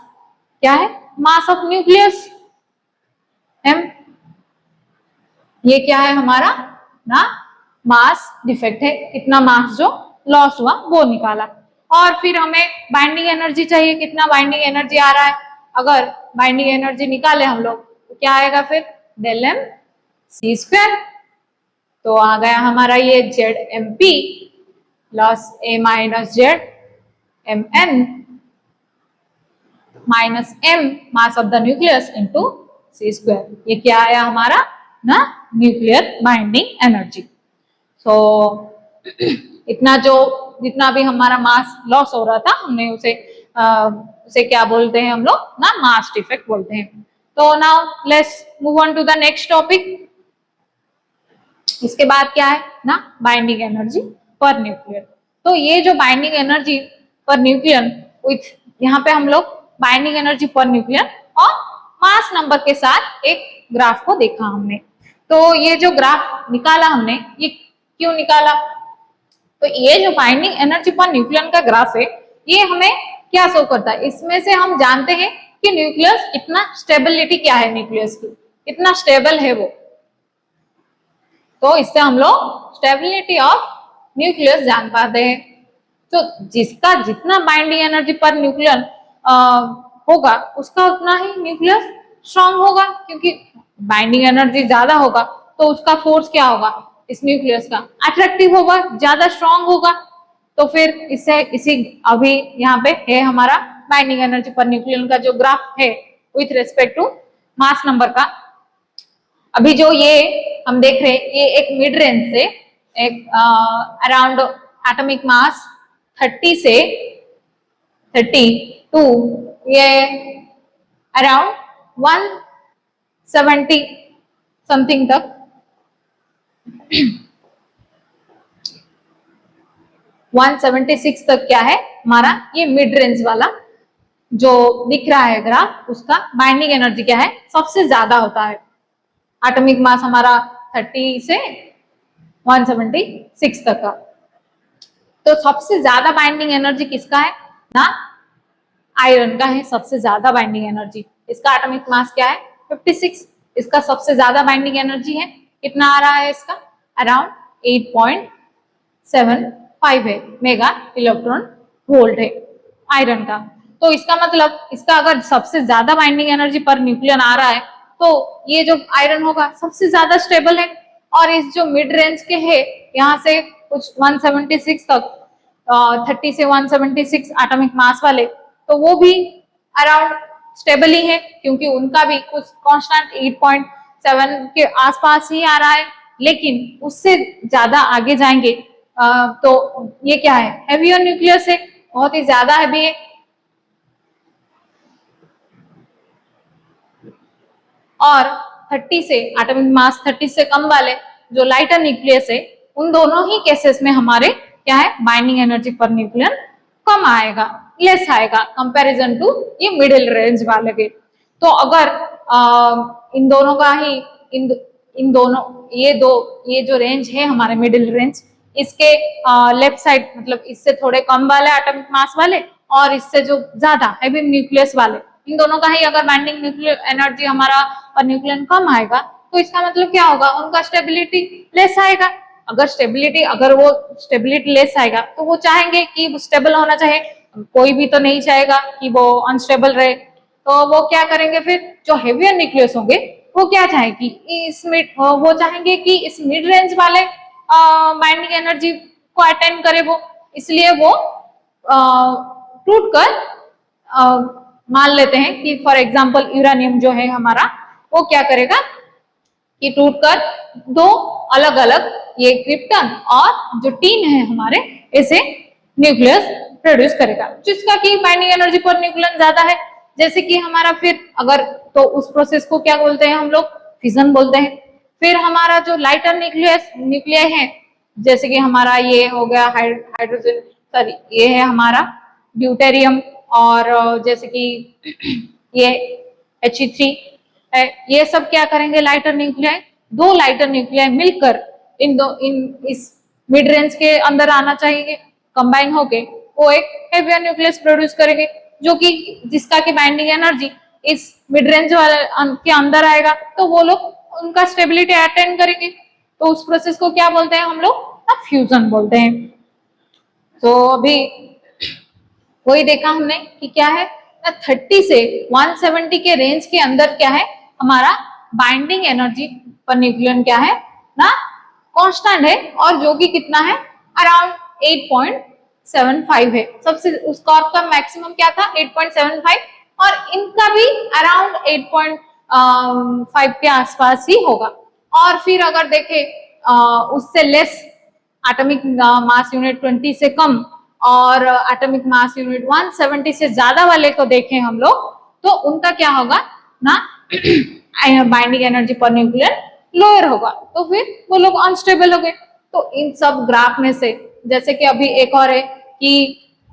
क्या है, मास ऑफ न्यूक्लियस M। ये क्या है हमारा ना, मास डिफेक्ट है, कितना मास जो लॉस हुआ वो निकाला। और फिर हमें बाइंडिंग एनर्जी चाहिए, कितना बाइंडिंग एनर्जी आ रहा है, अगर बाइंडिंग एनर्जी निकाले हम लोग तो क्या आएगा फिर, डेल एम सी स्क्वायर। तो आ गया हमारा ये Z M P plus A minus Z M N minus M mass of the nucleus into C square. ये क्या आया हमारा ना, न्यूक्लियर बाइंडिंग एनर्जी। सो इतना जो जितना भी हमारा मास लॉस हो रहा था हमने उसे क्या बोलते हैं हम लोग ना, मास डिफेक्ट बोलते हैं। तो now let's move on to the next topic. इसके बाद क्या है ना, बाइंडिंग एनर्जी पर न्यूक्लियर। तो ये जो बाइंडिंग एनर्जी पर न्यूक्लियर विथ, यहाँ पे हम लोग बाइंडिंग एनर्जी पर न्यूक्लियर और मास नंबर के साथ एक ग्राफ को देखा हमने। तो ये जो ग्राफ निकाला हमने, ये क्यों निकाला, तो ये जो बाइंडिंग एनर्जी पर न्यूक्लियर का ग्राफ है, ये हमें क्या शो करता है, इसमें से हम जानते हैं कि न्यूक्लियस कितना स्टेबिलिटी क्या है, न्यूक्लियस की कितना स्टेबल है वो। तो इससे हम लोग स्टेबिलिटी ऑफ न्यूक्लियस जान पाते हैं। तो जिसका जितना बाइंडिंग एनर्जी पर न्यूक्लियर होगा उसका उतना ही न्यूक्लियस स्ट्रांग होगा, क्योंकि बाइंडिंग एनर्जी ज्यादा होगा तो उसका फोर्स क्या होगा, इस न्यूक्लियस का अट्रैक्टिव होगा, ज्यादा स्ट्रांग होगा। तो फिर इससे इसी अभी यहाँ पे है हमारा बाइंडिंग एनर्जी पर न्यूक्लियर का जो ग्राफ है with respect to mass number का। अभी जो ये हम देख रहे हैं ये एक मिड रेंज से एक अराउंड एटॉमिक मास 30 से 32 ये अराउंड 170 समथिंग तक 176 तक क्या है हमारा ये मिड रेंज वाला जो दिख रहा है ग्राफ, उसका बाइंडिंग एनर्जी क्या है, सबसे ज्यादा होता है। एटॉमिक मास हमारा 30 से 176 तक का। तो सबसे ज्यादा बाइंडिंग एनर्जी किसका है ना, आयरन का है सबसे ज्यादा बाइंडिंग एनर्जी। इसका एटॉमिक मास क्या है 56, इसका सबसे ज्यादा बाइंडिंग एनर्जी है, कितना आ रहा है इसका, अराउंड 8.75 है मेगा इलेक्ट्रॉन वोल्ट है आयरन का। तो इसका मतलब इसका अगर सबसे ज्यादा बाइंडिंग एनर्जी पर न्यूक्लियन आ रहा है तो ये जो आयरन होगा सबसे ज्यादा स्टेबल है। और इस जो मिड रेंज के है यहाँ से कुछ 176 तक 30 से 176 एटॉमिक मास वाले, तो वो भी अराउंड स्टेबल ही है, क्योंकि उनका भी कुछ कांस्टेंट 8.7 के आसपास ही आ रहा है। लेकिन उससे ज्यादा आगे जाएंगे तो ये क्या है, हेवियर न्यूक्लियस है, बहुत ही ज्यादा हैवी है। और 30 से एटॉमिक मास 30 से कम वाले जो लाइटर न्यूक्लियस है, उन दोनों ही केसेस में हमारे क्या है, बाइंडिंग एनर्जी पर न्यूक्लियन कम आएगा, लेस आएगा कंपैरिजन टू ये मिडिल रेंज वाले के। तो अगर इन दोनों का ही इन दोनों ये जो रेंज है हमारे मिडिल रेंज, इसके लेफ्ट साइड मतलब इससे थोड़े कम वाले एटॉमिक मास वाले और इससे जो ज्यादा हैवी न्यूक्लियस वाले, इन दोनों का ही अगर बाइंडिंग न्यूक्लियर एनर्जी हमारा और न्यूक्लियन कम आएगा तो इसका मतलब क्या होगा, उनका स्टेबिलिटी लेस आएगा। अगर स्टेबिलिटी, अगर वो स्टेबिलिटी लेस आएगा तो वो चाहेंगे कि स्टेबल होना चाहिए, कोई भी तो नहीं चाहेगा कि वो अनस्टेबल रहे। तो वो क्या करेंगे, फिर जो हेवियर न्यूक्लियस होंगे वो क्या चाहेंगे, इस मिड वो चाहेंगे कि इस मिड रेंज वाले बाइंडिंग एनर्जी को अटेंड करे वो, इसलिए वो टूट कर मान लेते हैं कि फॉर एग्जांपल यूरेनियम जो है हमारा, वो क्या करेगा कि टूटकर दो अलग अलग ये क्रिप्टन और जो टीन है हमारे, ऐसे न्यूक्लियस प्रोड्यूस करेगा, जिसका की बाइंडिंग एनर्जी पर न्यूक्लियन ज्यादा है। जैसे कि हमारा फिर अगर, तो उस प्रोसेस को क्या बोलते हैं हम लोग, फिजन बोलते हैं। फिर हमारा जो लाइटर न्यूक्लियस है, जैसे कि हमारा ये हो गया हाइड्रोजन, सॉरी ये है हमारा ड्यूटेरियम, और जैसे कि ये He3 है, ये सब क्या करेंगे, लाइटर न्यूक्लियाई, दो लाइटर न्यूक्लियाई मिलकर इस मिड रेंज के अंदर आना चाहिए, कंबाइन होके वो एक हेवियर न्यूक्लियस प्रोड्यूस करेंगे, जो कि जिसका की बाइंडिंग एनर्जी इस मिड रेंज वाले के अंदर आएगा, तो वो लोग उनका स्टेबिलिटी अटेंड करेंगे। तो उस प्रोसेस को क्या बोलते हैं हम लोग, फ्यूजन बोलते हैं। तो अभी वही देखा हमने कि क्या है ना, 30 से 170 के रेंज के अंदर क्या है हमारा बाइंडिंग एनर्जी पर न्यूक्लियन क्या है ना, कांस्टेंट है, और जो कि कितना है, अराउंड 8.75 है। सबसे उसका का मैक्सिमम क्या था, 8.75, और इनका भी अराउंड 8.5 के आसपास ही होगा। और फिर अगर देखें उससे लेस एटॉमिक मास यूनिट 20 से कम और एटॉमिक मास यूनिट 170 से ज्यादा वाले को देखें हम लोग, तो उनका क्या होगा ना, बाइंडिंग एनर्जी पर न्यूक्लियन लोअर होगा, तो फिर वो लोग अनस्टेबल हो गए। तो इन सब ग्राफ में से, जैसे कि अभी एक और है कि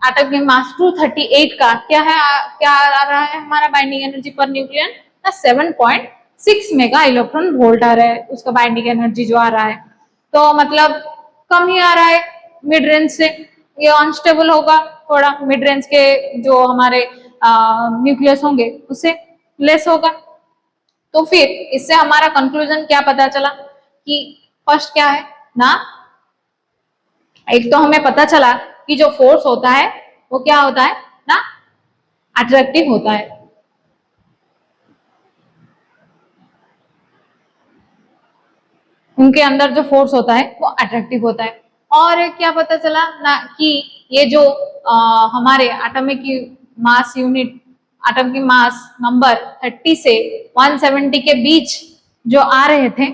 एटॉमिक मास 238 का क्या है, क्या आ रहा है हमारा बाइंडिंग एनर्जी पर न्यूक्लियन, 7.6 मेगा इलेक्ट्रॉन वोल्ट आ रहा है उसका बाइंडिंग एनर्जी जो आ रहा है। तो मतलब कम ही आ रहा है मिड रेंज से, ये अनस्टेबल होगा थोड़ा, मिड रेंज के जो हमारे न्यूक्लियस होंगे उससे लेस होगा। तो फिर इससे हमारा कंक्लूजन क्या पता चला कि फर्स्ट क्या है ना, एक तो हमें पता चला कि जो फोर्स होता है वो क्या होता है ना, अट्रैक्टिव होता है। उनके अंदर जो फोर्स होता है वो अट्रैक्टिव होता है। और क्या पता चला ना कि ये जो हमारे एटॉमिक मास यूनिट, एटम की मास नंबर 30 से 170 के बीच जो आ रहे थे,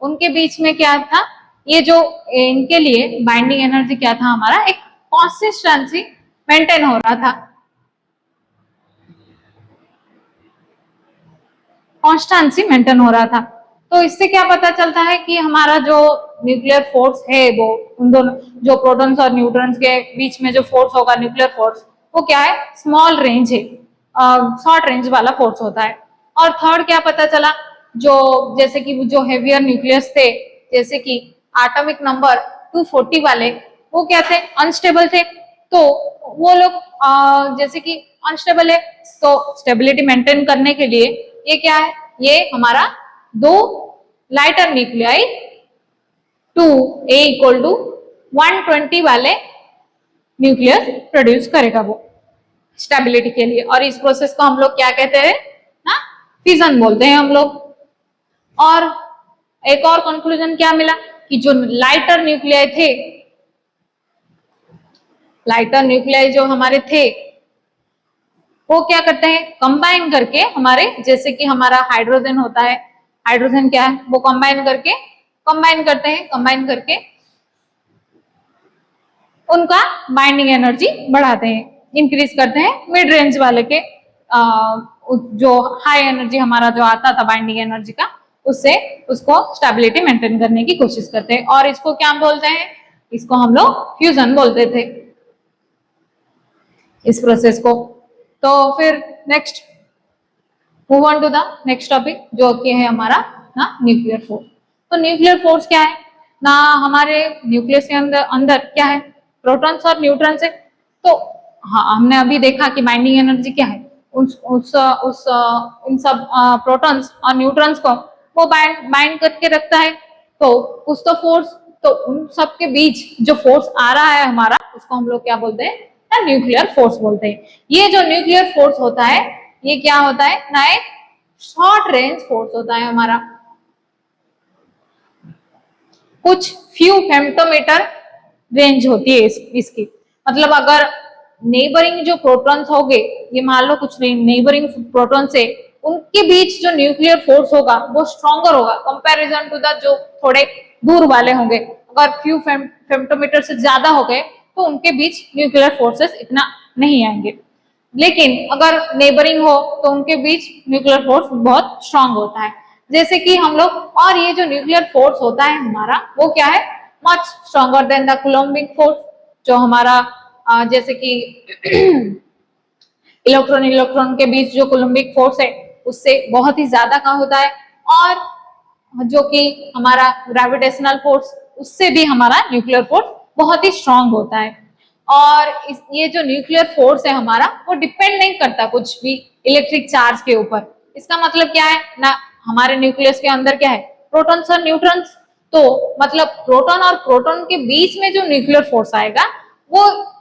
उनके बीच में क्या था, ये जो इनके लिए बाइंडिंग एनर्जी क्या था हमारा, एक कंसिस्टेंसी मेंटेन हो रहा था, कॉन्स्टेंसी मेंटेन हो रहा था। तो इससे क्या पता चलता है कि हमारा जो न्यूक्लियर फोर्स है, वो उन दोनों जो प्रोटॉन्स और न्यूट्रॉन्स के बीच में जो फोर्स होगा, न्यूक्लियर फोर्स, वो क्या है, स्मॉल रेंज है, शॉर्ट रेंज वाला फोर्स होता है। और थर्ड क्या पता चला, जो जैसे कि जो हेवियर न्यूक्लियस थे, जैसे कि एटॉमिक नंबर 240 वाले, वो क्या थे, अनस्टेबल थे। तो वो लोग जैसे कि अनस्टेबल है, तो स्टेबिलिटी मेंटेन करने के लिए ये क्या है, ये हमारा दो लाइटर न्यूक्लियाई 2A = 120 वाले न्यूक्लियस प्रोड्यूस करेगा वो स्टेबिलिटी के लिए। और इस प्रोसेस को हम लोग क्या कहते हैं ना, फिजन बोलते हैं हम लोग। और एक और कंक्लूजन क्या मिला कि जो लाइटर न्यूक्लियाई थे, लाइटर न्यूक्लियाई जो हमारे थे, वो क्या करते हैं, कंबाइन करके हमारे, जैसे कि हमारा हाइड्रोजन होता है, हाइड्रोजन क्या है, वो कंबाइन करते हैं, कंबाइन करके उनका बाइंडिंग एनर्जी बढ़ाते हैं, इंक्रीज करते हैं मिड रेंज वाले के जो हाई एनर्जी हमारा जो आता था बाइंडिंग एनर्जी का, उससे उसको स्टेबिलिटी मेंटेन करने की कोशिश करते हैं। और इसको क्या बोलते हैं, इसको हम लोग फ्यूजन बोलते थे इस प्रोसेस को। तो फिर next move on to the next topic, जो कि है हमारा ना न्यूक्लियर फोर्स। तो न्यूक्लियर फोर्स क्या है ना, हमारे न्यूक्लियस के अंदर क्या है, प्रोटॉन्स और न्यूट्रॉन्स है। तो हाँ, हमने अभी देखा कि बाइंडिंग एनर्जी क्या है, इन सब प्रोटॉन्स और न्यूट्रॉन्स को वो बाइंड करके रखता है। तो कुछ तो फोर्स तो उन सब के बीच जो फोर्स आ रहा है हमारा, उसको हम लोग क्या बोलते हैं ना, न्यूक्लियर फोर्स बोलते हैं। ये जो न्यूक्लियर फोर्स होता है, ये क्या होता है ना, एक शॉर्ट रेंज फोर्स होता है हमारा। कुछ फ्यू फेम्टोमीटर रेंज होती है इसकी। मतलब अगर नेबरिंग जो प्रोटॉन्स होंगे, ये मान लो कुछ नेबरिंग प्रोटॉन से उनके बीच जो न्यूक्लियर फोर्स होगा वो स्ट्रॉन्गर होगा कंपैरिजन टू द जो थोड़े दूर वाले होंगे। अगर फ्यू फेम्टोमीटर से ज्यादा हो गए तो उनके बीच न्यूक्लियर फोर्सेस इतना नहीं आएंगे, लेकिन अगर नेबरिंग हो तो उनके बीच न्यूक्लियर फोर्स बहुत स्ट्रांग होता है। जैसे कि हम लोग, और ये जो न्यूक्लियर फोर्स होता है हमारा वो क्या है, much stronger than the Coulombic force. जो हमारा जैसे कि इलेक्ट्रॉन इलेक्ट्रॉन के बीच जो कूलम्बिक फोर्स है उससे बहुत ही ज्यादा का होता है, और जो कि हमारा ग्रेविटेशनल फोर्स उससे भी हमारा न्यूक्लियर फोर्स बहुत ही स्ट्रांग होता है। और ये जो न्यूक्लियर फोर्स है हमारा वो डिपेंड नहीं करता कुछ भी इलेक्ट्रिक चार्ज के ऊपर। इसका मतलब क्या है ना, हमारे न्यूक्लियस के अंदर क्या है, प्रोटॉन्स और न्यूट्रॉन्स। तो मतलब प्रोटॉन और प्रोटॉन के बीच में जो न्यूक्लियर फोर्स आएगा वो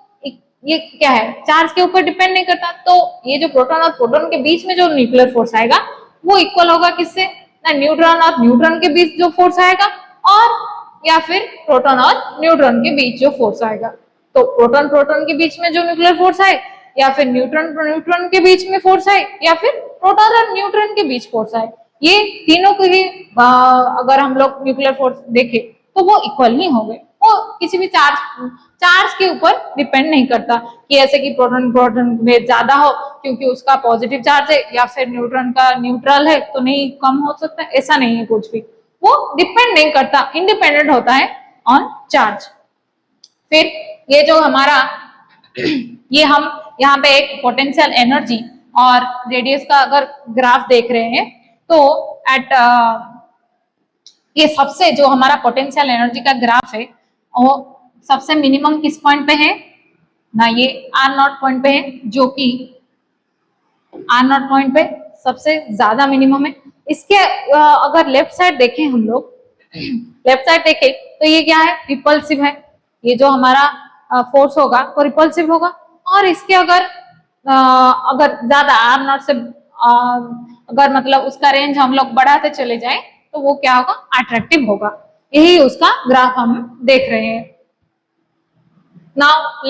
ये क्या है, चार्ज के ऊपर डिपेंड नहीं करता। तो ये जो प्रोटॉन और प्रोटॉन के बीच में जो न्यूक्लियर फोर्स आएगा वो इक्वल होगा किससे ना, न्यूट्रॉन और न्यूट्रॉन के बीच जो फोर्स आएगा, और या फिर प्रोटॉन और न्यूट्रॉन के बीच जो फोर्स आएगा। तो प्रोटॉन प्रोटॉन के बीच में जो न्यूक्लियर फोर्स आए, या फिर न्यूट्रॉन न्यूट्रॉन के बीच में फोर्स आए, या फिर प्रोटॉन और न्यूट्रॉन के बीच फोर्स आए, ये तीनों को ही अगर हम लोग न्यूक्लियर फोर्स देखें तो वो इक्वल ही होंगे। वो किसी भी चार्ज के ऊपर डिपेंड नहीं करता कि ऐसे कि प्रोटॉन प्रोटॉन में ज्यादा हो क्योंकि उसका पॉजिटिव चार्ज है, या फिर न्यूट्रॉन का न्यूट्रल है तो नहीं कम हो सकता, ऐसा नहीं है कुछ भी। वो डिपेंड नहीं करता, इंडिपेंडेंट होता है ऑन चार्ज। फिर ये जो हमारा ये हम यहाँ पे एक पोटेंशियल एनर्जी और रेडियस का अगर ग्राफ देख रहे हैं तो एट ये सबसे जो हमारा पोटेंशियल एनर्जी का ग्राफ है वो सबसे मिनिमम किस पॉइंट पे है ना, ये आर नॉट पॉइंट पे है, जो कि आर नॉट पॉइंट पे सबसे ज्यादा मिनिमम है। इसके अगर लेफ्ट साइड देखें हम लोग, लेफ्ट साइड देखें तो ये क्या है, रिपल्सिव है। ये जो हमारा फोर्स होगा वो रिपल्सिव होगा। और इसके अगर ज्यादा आर नॉट से अगर मतलब उसका रेंज हम लोग बढ़ाते चले जाएं तो वो क्या होगा, अट्रैक्टिव होगा। यही उसका ग्राफ हम देख रहे हैं। नाउ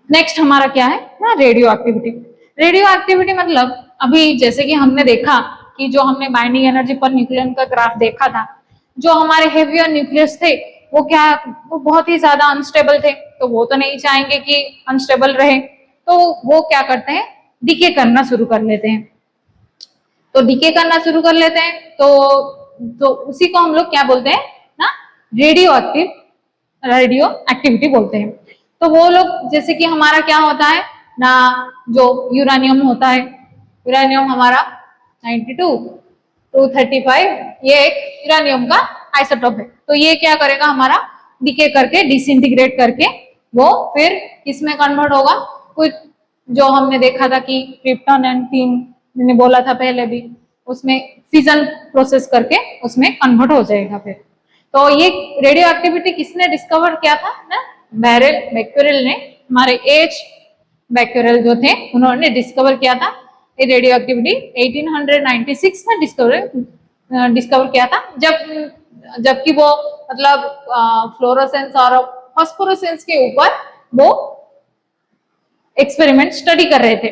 नेक्स्ट हमारा क्या है ना, रेडियो एक्टिविटी। रेडियो एक्टिविटी मतलब अभी जैसे कि हमने देखा कि जो हमने बाइंडिंग एनर्जी पर न्यूक्लियन का ग्राफ देखा था, जो हमारे हेवियर न्यूक्लियस थे वो क्या, वो बहुत ही ज्यादा अनस्टेबल थे, तो वो तो नहीं चाहेंगे कि अनस्टेबल रहे, तो वो क्या करते हैं, डिके करना शुरू कर लेते हैं। तो डिके करना शुरू कर लेते हैं तो उसी को हम लोग क्या बोलते हैं ना, रेडियो एक्टिविटी बोलते हैं। तो वो लोग जैसे कि हमारा क्या होता है ना, जो यूरेनियम होता है, यूरेनियम हमारा 92 235, ये एक यूरेनियम का आइसोटोप है। तो ये क्या करेगा, हमारा डिके करके डिसइंटीग्रेट करके वो फिर किसमें कन्वर्ट होगा, कुछ जो हमने देखा था कि क्रिप्टॉन एंड टीम मैंने बोला था पहले भी, उसमें फिजन प्रोसेस करके उसमें कन्वर्ट हो जाएगा फिर। तो ये रेडियो एक्टिविटी किसने डिस्कवर किया था ना, बैक्यूरेल ने, हमारे एच बैक्यूरेल जो थे उन्होंने डिस्कवर किया था ये रेडियो एक्टिविटी 1896 में डिस्कवर किया था, जबकि वो मतलब फ्लोरोसेंस और फास्फोरेसेंस के ऊपर वो एक्सपेरिमेंट स्टडी कर रहे थे,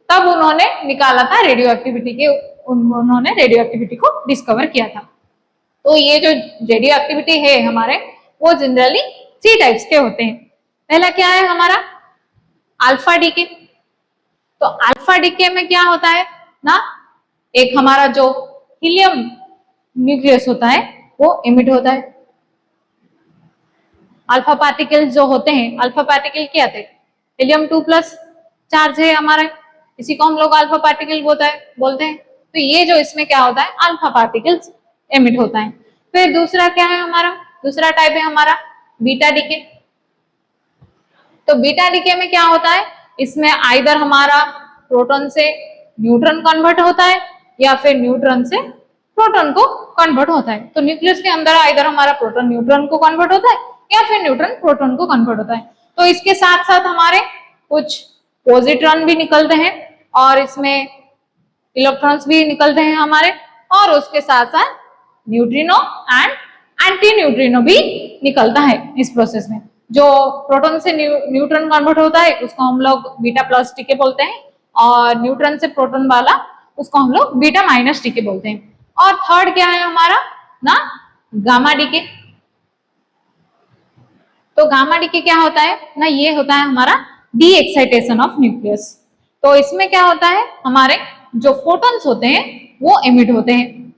तब उन्होंने निकाला था रेडियो एक्टिविटी के, उन्होंने रेडियो एक्टिविटी को डिस्कवर किया था। तो ये जो रेडियो एक्टिविटी है हमारे, वो जनरली 3 टाइप्स के होते हैं। पहला क्या है हमारा, अल्फा डीके। तो अल्फा डीके में क्या होता है ना, एक हमारा जो हीलियम न्यूक्लियस होता है वो इमिट होता है। अल्फा पार्टिकल्स जो होते हैं, अल्फा पार्टिकल क्या थे, हीलियम 2+ चार्ज है हमारा, इसी को हम लोग अल्फा पार्टिकल बोलते हैं। तो ये जो इसमें क्या होता है, अल्फा पार्टिकल्स एमिट होता है। फिर दूसरा क्या है हमारा, दूसरा टाइप है हमारा बीटा डीके। तो बीटा डीके में क्या होता है, इसमें आइदर हमारा प्रोटॉन से न्यूट्रॉन कन्वर्ट होता है या फिर न्यूट्रॉन से प्रोटॉन को कन्वर्ट होता है। तो न्यूक्लियस के अंदर इधर हमारा प्रोटॉन न्यूट्रॉन को कन्वर्ट होता है या फिर न्यूट्रॉन प्रोटॉन को कन्वर्ट होता है। तो इसके साथ साथ हमारे कुछ पॉजिट्रॉन भी निकलते हैं और इसमें इलेक्ट्रॉन्स भी निकलते हैं हमारे, और उसके साथ साथ न्यूट्रिनो एंड एंटी न्यूट्रिनो भी निकलता है इस प्रोसेस में। जो प्रोटॉन से न्यूट्रॉन कन्वर्ट होता है उसको हम लोग बीटा प्लस टीके बोलते हैं, और न्यूट्रॉन से प्रोटॉन वाला उसको हम लोग बीटा माइनस टीके बोलते हैं। और थर्ड क्या है हमारा ना, गामा डीके। तो गामा डीके क्या होता है ना, ये होता है हमारा डी एक्साइटेशन ऑफ न्यूक्लियस। तो इसमें क्या होता है, हमारे जो फोटॉन्स होते हैं वो एमिट होते हैं,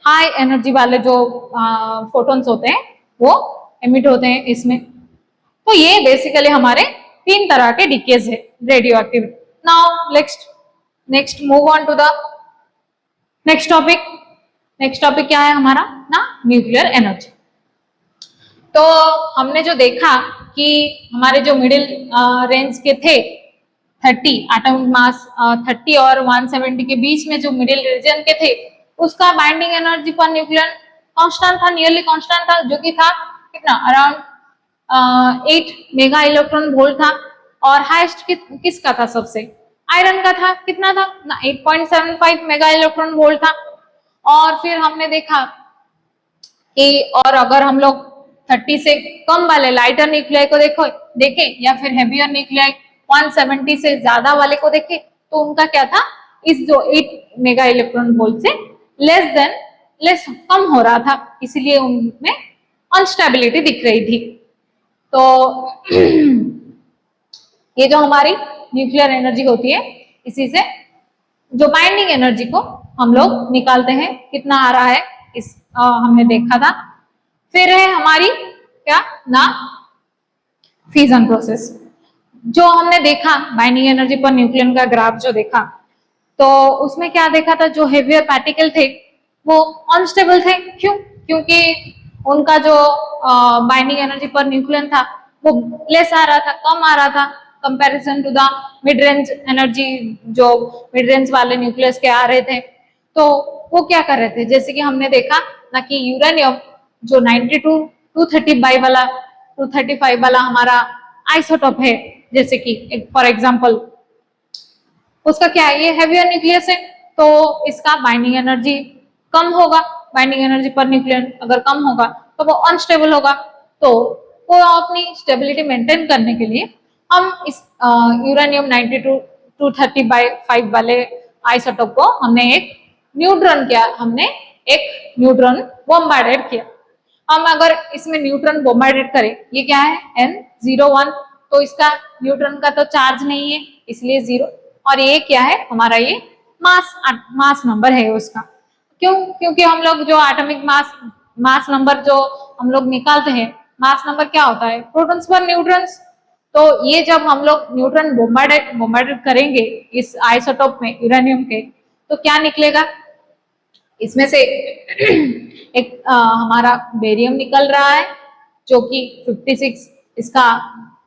हाई एनर्जी वाले जो फोटॉन्स होते हैं वो एमिट होते हैं इसमें। तो ये बेसिकली हमारे 3 तरह के डीकेज है radioactive. Now next move on to the next topic. Next topic क्या है हमारा ना, न्यूक्लियर एनर्जी। तो हमने जो देखा कि हमारे जो मिडिल रेंज के थे 30 एटॉमिक मास 30 और 170 के बीच में जो मिडिल रीजन के थे, उसका बाइंडिंग एनर्जी पर न्यूक्लियर कांस्टेंट था, नियरली कांस्टेंट था, जो कि था कितना, अराउंड 8 मेगा इलेक्ट्रॉन वोल्ट था। और हाईएस्ट किसका था, सबसे आयरन का था, कितना था ना, 8.75 मेगा इलेक्ट्रॉन वोल्ट था। और फिर हमने देखा कि और अगर हम लोग 30 से कम वाले लाइटर न्यूक्लियाई को देखें या फिर हेवियर न्यूक्लियाई 170 से ज्यादा वाले को देखें, तो उनका क्या था, इस जो 8 मेगा इलेक्ट्रॉन वोल्ट से लेस कम हो रहा था, इसलिए उनमें अनस्टेबिलिटी दिख रही थी। तो ये जो हमारी न्यूक्लियर एनर्जी होती है, इसी से जो बाइंडिंग एनर्जी को हम लोग निकालते हैं, कितना आ रहा है इस हमने देखा था। फिर है हमारी क्या ना, फ्यूजन प्रोसेस। जो हमने देखा बाइंडिंग एनर्जी पर न्यूक्लियन का ग्राफ जो देखा, तो उसमें क्या देखा था, जो हेवियर पार्टिकल थे वो अनस्टेबल थे। क्यों? क्योंकि उनका जो बाइंडिंग एनर्जी पर न्यूक्लियन था वो लेस आ रहा था, कम आ रहा था comparison to the mid range energy, जो मिड रेंज वाले न्यूक्लियस के आ रहे थे। तो वो क्या कर रहे थे, जैसे कि हमने देखा ना कि यूरेनियम जो 235 वाला हमारा आइसोटोप है, जैसे कि फॉर एग्जांपल उसका क्या है, ये हेवियर न्यूक्लियस है, तो इसका बाइंडिंग एनर्जी कम होगा। बाइंडिंग एनर्जी पर न्यूक्लियन अगर कम होगा तो वो अनस्टेबल होगा। तो वो अपनी स्टेबिलिटी मेंटेन करने के लिए हम इस यूरेनियम 235 वाले आइसोटोप को हमने एक न्यूट्रॉन बॉम्बार्डेड किया। हम अगर इसमें न्यूट्रॉन बॉम्बार्डेड करें, ये क्या है N01, तो इसका न्यूट्रॉन का तो चार्ज नहीं है इसलिए 0, और ये क्या है हमारा, ये मास नंबर है उसका। क्यों? क्योंकि हम लोग जो एटॉमिक मास नंबर जो हम लोग निकालते हैं, मास नंबर क्या होता है, प्रोटॉन्स पर न्यूट्रॉन्स। तो ये जब हम लोग न्यूट्रॉन बॉम्बार्डेड करेंगे इस आइसोटोप में यूरेनियम के, तो क्या निकलेगा, इसमें से एक हमारा बेरियम निकल रहा है जो कि 56, इसका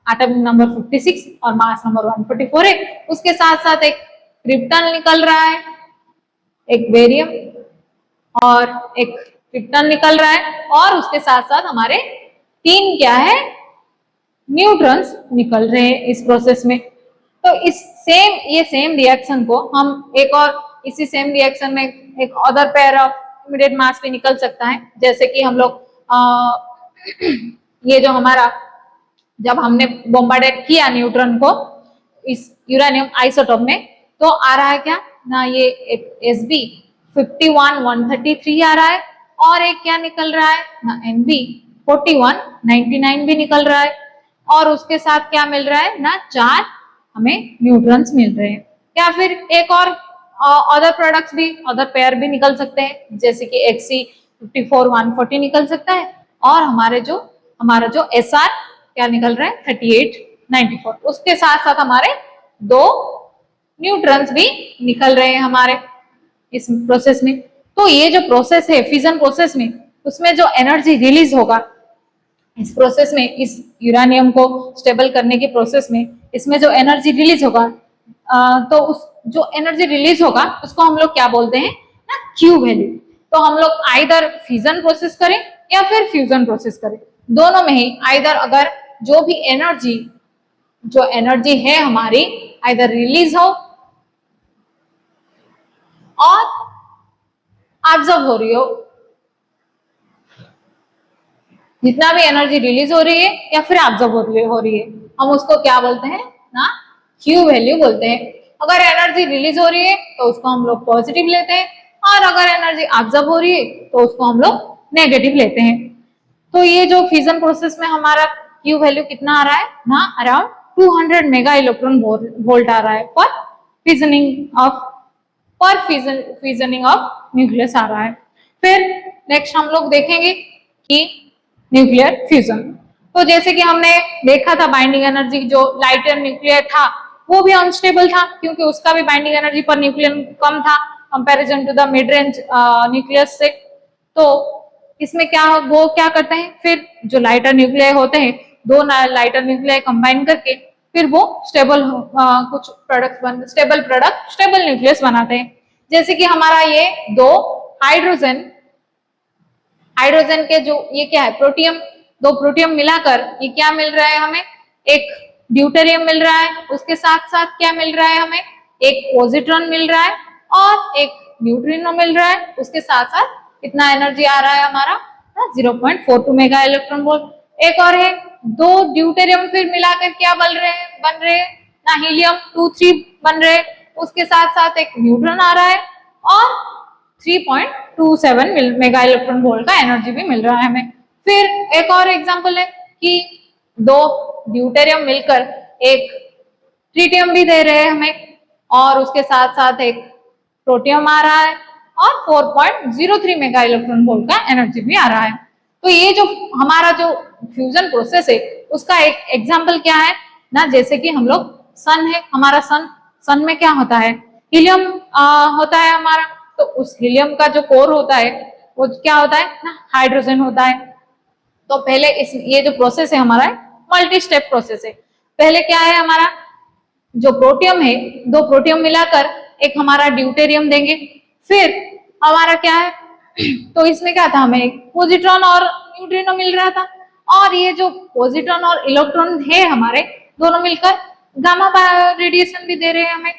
एटॉमिक नंबर 56 और मास नंबर 144 है। उसके साथ साथ एक क्रिप्टन निकल रहा है, एक बेरियम और एक क्रिप्टन निकल रहा है, और उसके साथ साथ हमारे 3 क्या है, न्यूट्रॉन्स निकल रहे हैं इस प्रोसेस में। तो ये सेम रिएक्शन को हम एक और इसी सेम रिएक्शन में एक अदर पेयर ऑफ इमीडिएट मास भी निकल सकता है। जैसे कि हम लोग ये जो हमारा, जब हमने बॉम्बार्डेड किया न्यूट्रॉन को इस यूरेनियम आइसोटोप में, तो आ रहा है क्या ना, ये एक Sb51 133 आ रहा है, और एक क्या निकल रहा है ना, Nb41 99 भी निकल रहा है, और उसके साथ क्या मिल रहा है ना, 4 हमें न्यूट्रॉन्स मिल रहे हैं। या फिर एक और अदर प्रोडक्ट्स भी, अदर पेयर भी निकल सकते हैं, जैसे कि Xc54 140 निकल सकता है, और हमारा जो Sr क्या निकल रहा है 38 94। उसके साथ साथ हमारे 2 न्यूट्रॉन्स भी निकल रहे हैं हमारे इस प्रोसेस में। तो ये जो प्रोसेस है फ्यूजन प्रोसेस में, उसमें जो एनर्जी रिलीज होगा इस प्रोसेस में, इस यूरेनियम को स्टेबल करने के प्रोसेस में, इसमें जो एनर्जी रिलीज होगा, तो उस जो एनर्जी रिलीज होगा उसको हम लोग क्या बोलते हैं ना, ना क्यू वैल्यू। तो हम लोग आइदर फिजन प्रोसेस करें या फिर फ्यूजन प्रोसेस करें, दोनों में ही आइदर अगर जो भी एनर्जी है हमारी आइदर रिलीज हो और ऑब्जर्व हो रही हो, जितना भी एनर्जी रिलीज हो रही है या फिर ऑब्जर्व हो रही है, हम उसको क्या बोलते हैं ना क्यू वैल्यू बोलते हैं। अगर एनर्जी रिलीज हो रही है तो उसको हम लोग पॉजिटिव लेते हैं, और अगर एनर्जी ऑब्जर्व हो रही है तो उसको हम लोग नेगेटिव लेते हैं। तो ये जो फ्यूजन प्रोसेस में हमारा क्यू वैल्यू कितना आ रहा है ना, अराउंड 200 मेगा इलेक्ट्रॉन वोल्ट आ रहा है पर फ्यूजनिंग ऑफ न्यूक्लियस आ रहा है। फिर नेक्स्ट हम लोग देखेंगे कि न्यूक्लियर फ्यूजन। तो जैसे कि हमने देखा था बाइंडिंग एनर्जी जो लाइटर न्यूक्लियर था वो भी अनस्टेबल था, क्योंकि उसका भी बाइंडिंग एनर्जी पर न्यूक्लियन कम था comparison to the mid range nucleus से। तो इसमें वो क्या करते हैं, फिर जो लाइटर न्यूक्लियर होते हैं, दो लाइटर न्यूक्लियर कंबाइन करके फिर वो स्टेबल न्यूक्लियस बनाते हैं। जैसे कि हमारा ये दो हाइड्रोजन के जो ये क्या है प्रोटियम, दो प्रोटियम मिलाकर ये क्या मिल रहा है हमें, एक ड्यूटेरियम मिल रहा है, उसके साथ साथ क्या मिल रहा है हमें, एक पॉजिट्रॉन मिल रहा है और एक न्यूट्रिनो मिल रहा है। उसके साथ साथ कितना एनर्जी आ रहा है हमारा 0.42 मेगा इलेक्ट्रॉन वोल्ट। एक और है दो ड्यूटेरियम फिर मिलाकर क्या बन रहे हैं ना हीलियम 2-3 बन रहे, उसके साथ साथ एक न्यूट्रॉन आ रहा है और 3.27 मेगा इलेक्ट्रॉन वोल्ट का एनर्जी भी मिल रहा है हमें। फिर एक और एग्जांपल है कि दो ड्यूटेरियम मिलकर एक ट्रिटियम भी दे रहे हैं हमें, और उसके साथ साथ एक प्रोटियम आ रहा है और 4.03 मेगा इलेक्ट्रॉन वोल्ट का एनर्जी भी आ रहा है। तो ये जो हमारा जो फ्यूजन प्रोसेस है उसका एक एग्जांपल क्या है ना, जैसे कि हम लोग सन है हमारा, सन में क्या होता है, हीलियम होता है हमारा। तो उस हीलियम का जो कोर होता है वो क्या होता है ना, हाइड्रोजन होता है। तो पहले ये जो प्रोसेस है हमारा मल्टी स्टेप प्रोसेस है। पहले क्या है हमारा जो प्रोटियम है, दो प्रोटियम मिलाकर एक हमारा ड्यूटेरियम देंगे। फिर हमारा क्या है तो इसमें क्या था, हमें एक पॉजिट्रॉन और न्यूट्रिनो मिल रहा था, और ये जो पॉजिट्रॉन और इलेक्ट्रॉन है हमारे दोनों मिलकर गामा रेडिएशन भी दे रहे हैं हमें,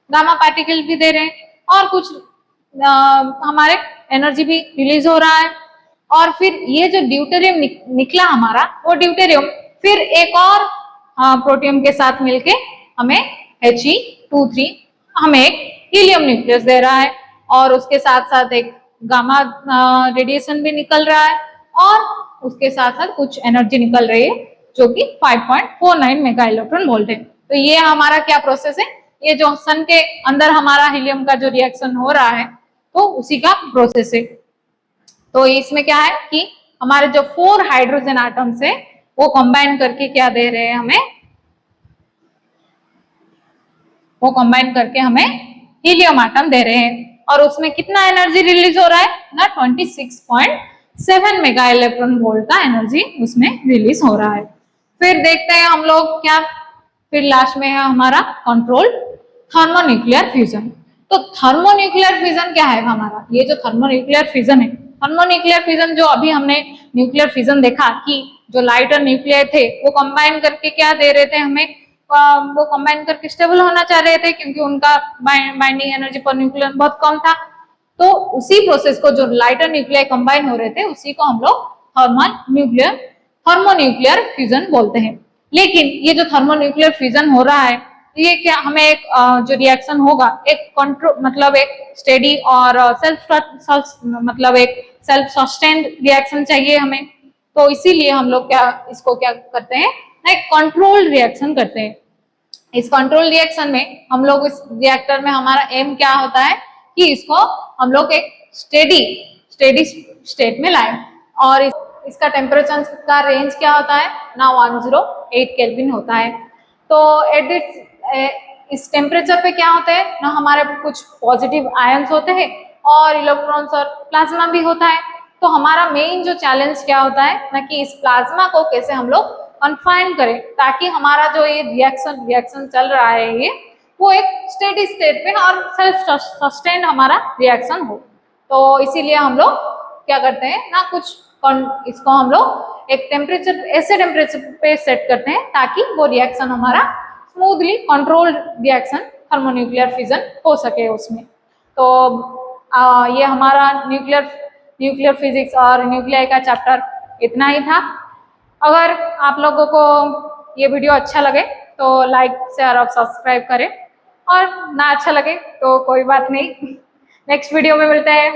गामा पार्टिकल भी दे रहे हैं, और कुछ हमारे एनर्जी भी रिलीज हो रहा है। और फिर ये जो ड्यूटेरियम निकला हमारा, वो ड्यूटेरियम फिर एक और प्रोटियम के साथ मिलके हमें He2 3 हमें एक हीलियम न्यूक्लियस दे रहा है, और उसके साथ साथ एक गामा रेडिएशन भी निकल रहा है, और उसके साथ साथ कुछ एनर्जी निकल रही है जो कि 5.49 मेगा इलेक्ट्रॉन वोल्ट है। तो ये हमारा क्या प्रोसेस है, ये जो सन के अंदर हमारा हीलियम का जो रिएक्शन हो रहा है तो उसी का प्रोसेस है। तो इसमें क्या है कि हमारे जो 4 हाइड्रोजन एटम्स है वो कंबाइन करके क्या दे रहे हैं हमें, वो कंबाइन करके हमें हीलियम एटम दे रहे हैं, और उसमें कितना एनर्जी रिलीज हो रहा है ना 26.7 मेगा इलेक्ट्रॉन वोल्ट का एनर्जी उसमें रिलीज हो रहा है। फिर देखते हैं हम लोग क्या, फिर लास्ट में है हमारा कंट्रोल थर्मोन्यूक्लियर फ्यूजन। तो थर्मोन्यूक्लियर फ्यूजन क्या है हमारा, ये जो थर्मोन्यूक्लियर फ्यूजन है, थर्मोन्यूक्लियर फ्यूजन जो अभी हमने न्यूक्लियर फ्यूजन देखा कि जो लाइटर न्यूक्लियर थे वो कंबाइन करके क्या दे रहे थे हमें, वो कंबाइन करके स्टेबल होना चाह रहे थे क्योंकि उनका बाइंडिंग एनर्जी पर न्यूक्लियर बहुत कम था। तो उसी प्रोसेस को जो लाइटर न्यूक्लियर कंबाइन हो रहे थे उसी को हम लोग थर्मोन्यूक्लियर फ्यूजन बोलते हैं। लेकिन ये जो थर्मोन्यूक्लियर फ्यूजन हो रहा है ये क्या, हमें एक जो रिएक्शन होगा एक कंट्रोल मतलब एक स्टेडी और सेल्फ सस्टेन्ड रिएक्शन चाहिए हमें। तो इसीलिए हम लोग इसको क्या करते हैं, एक कंट्रोल रिएक्शन करते हैं। इस कंट्रोल रिएक्शन में हम लोग इस रिएक्टर में हमारा एम क्या होता है कि इसको हम लोग एक स्टेडी स्टेट में लाएं, और इसका टेम्परेचर का रेंज क्या होता है ना 108 केल्विन होता है। तो इस टेम्परेचर पे क्या होते हैं ना, हमारे कुछ पॉजिटिव आयंस होते हैं और इलेक्ट्रॉन्स और प्लाज्मा भी होता है। तो हमारा मेन जो चैलेंज क्या होता है ना कि इस प्लाज्मा को कैसे हम लोग कन्फाइन करें ताकि हमारा जो ये रिएक्शन चल रहा है ये वो एक स्टेडी स्टेट में और सेल्फ सस्टेन्ड हमारा रिएक्शन हो। तो इसीलिए हम लोग क्या करते हैं ना, कुछ इसको हम लोग एक टेम्परेचर, ऐसे टेम्परेचर पे सेट करते हैं ताकि वो रिएक्शन हमारा smoothly controlled reaction thermonuclear fission हो सके उसमें। तो ये हमारा न्यूक्लियर फिजिक्स और न्यूक्लियाई का चैप्टर इतना ही था। अगर आप लोगों को ये वीडियो अच्छा लगे तो लाइक शेयर और सब्सक्राइब करें, और ना अच्छा लगे तो कोई बात नहीं, नेक्स्ट वीडियो में मिलते हैं।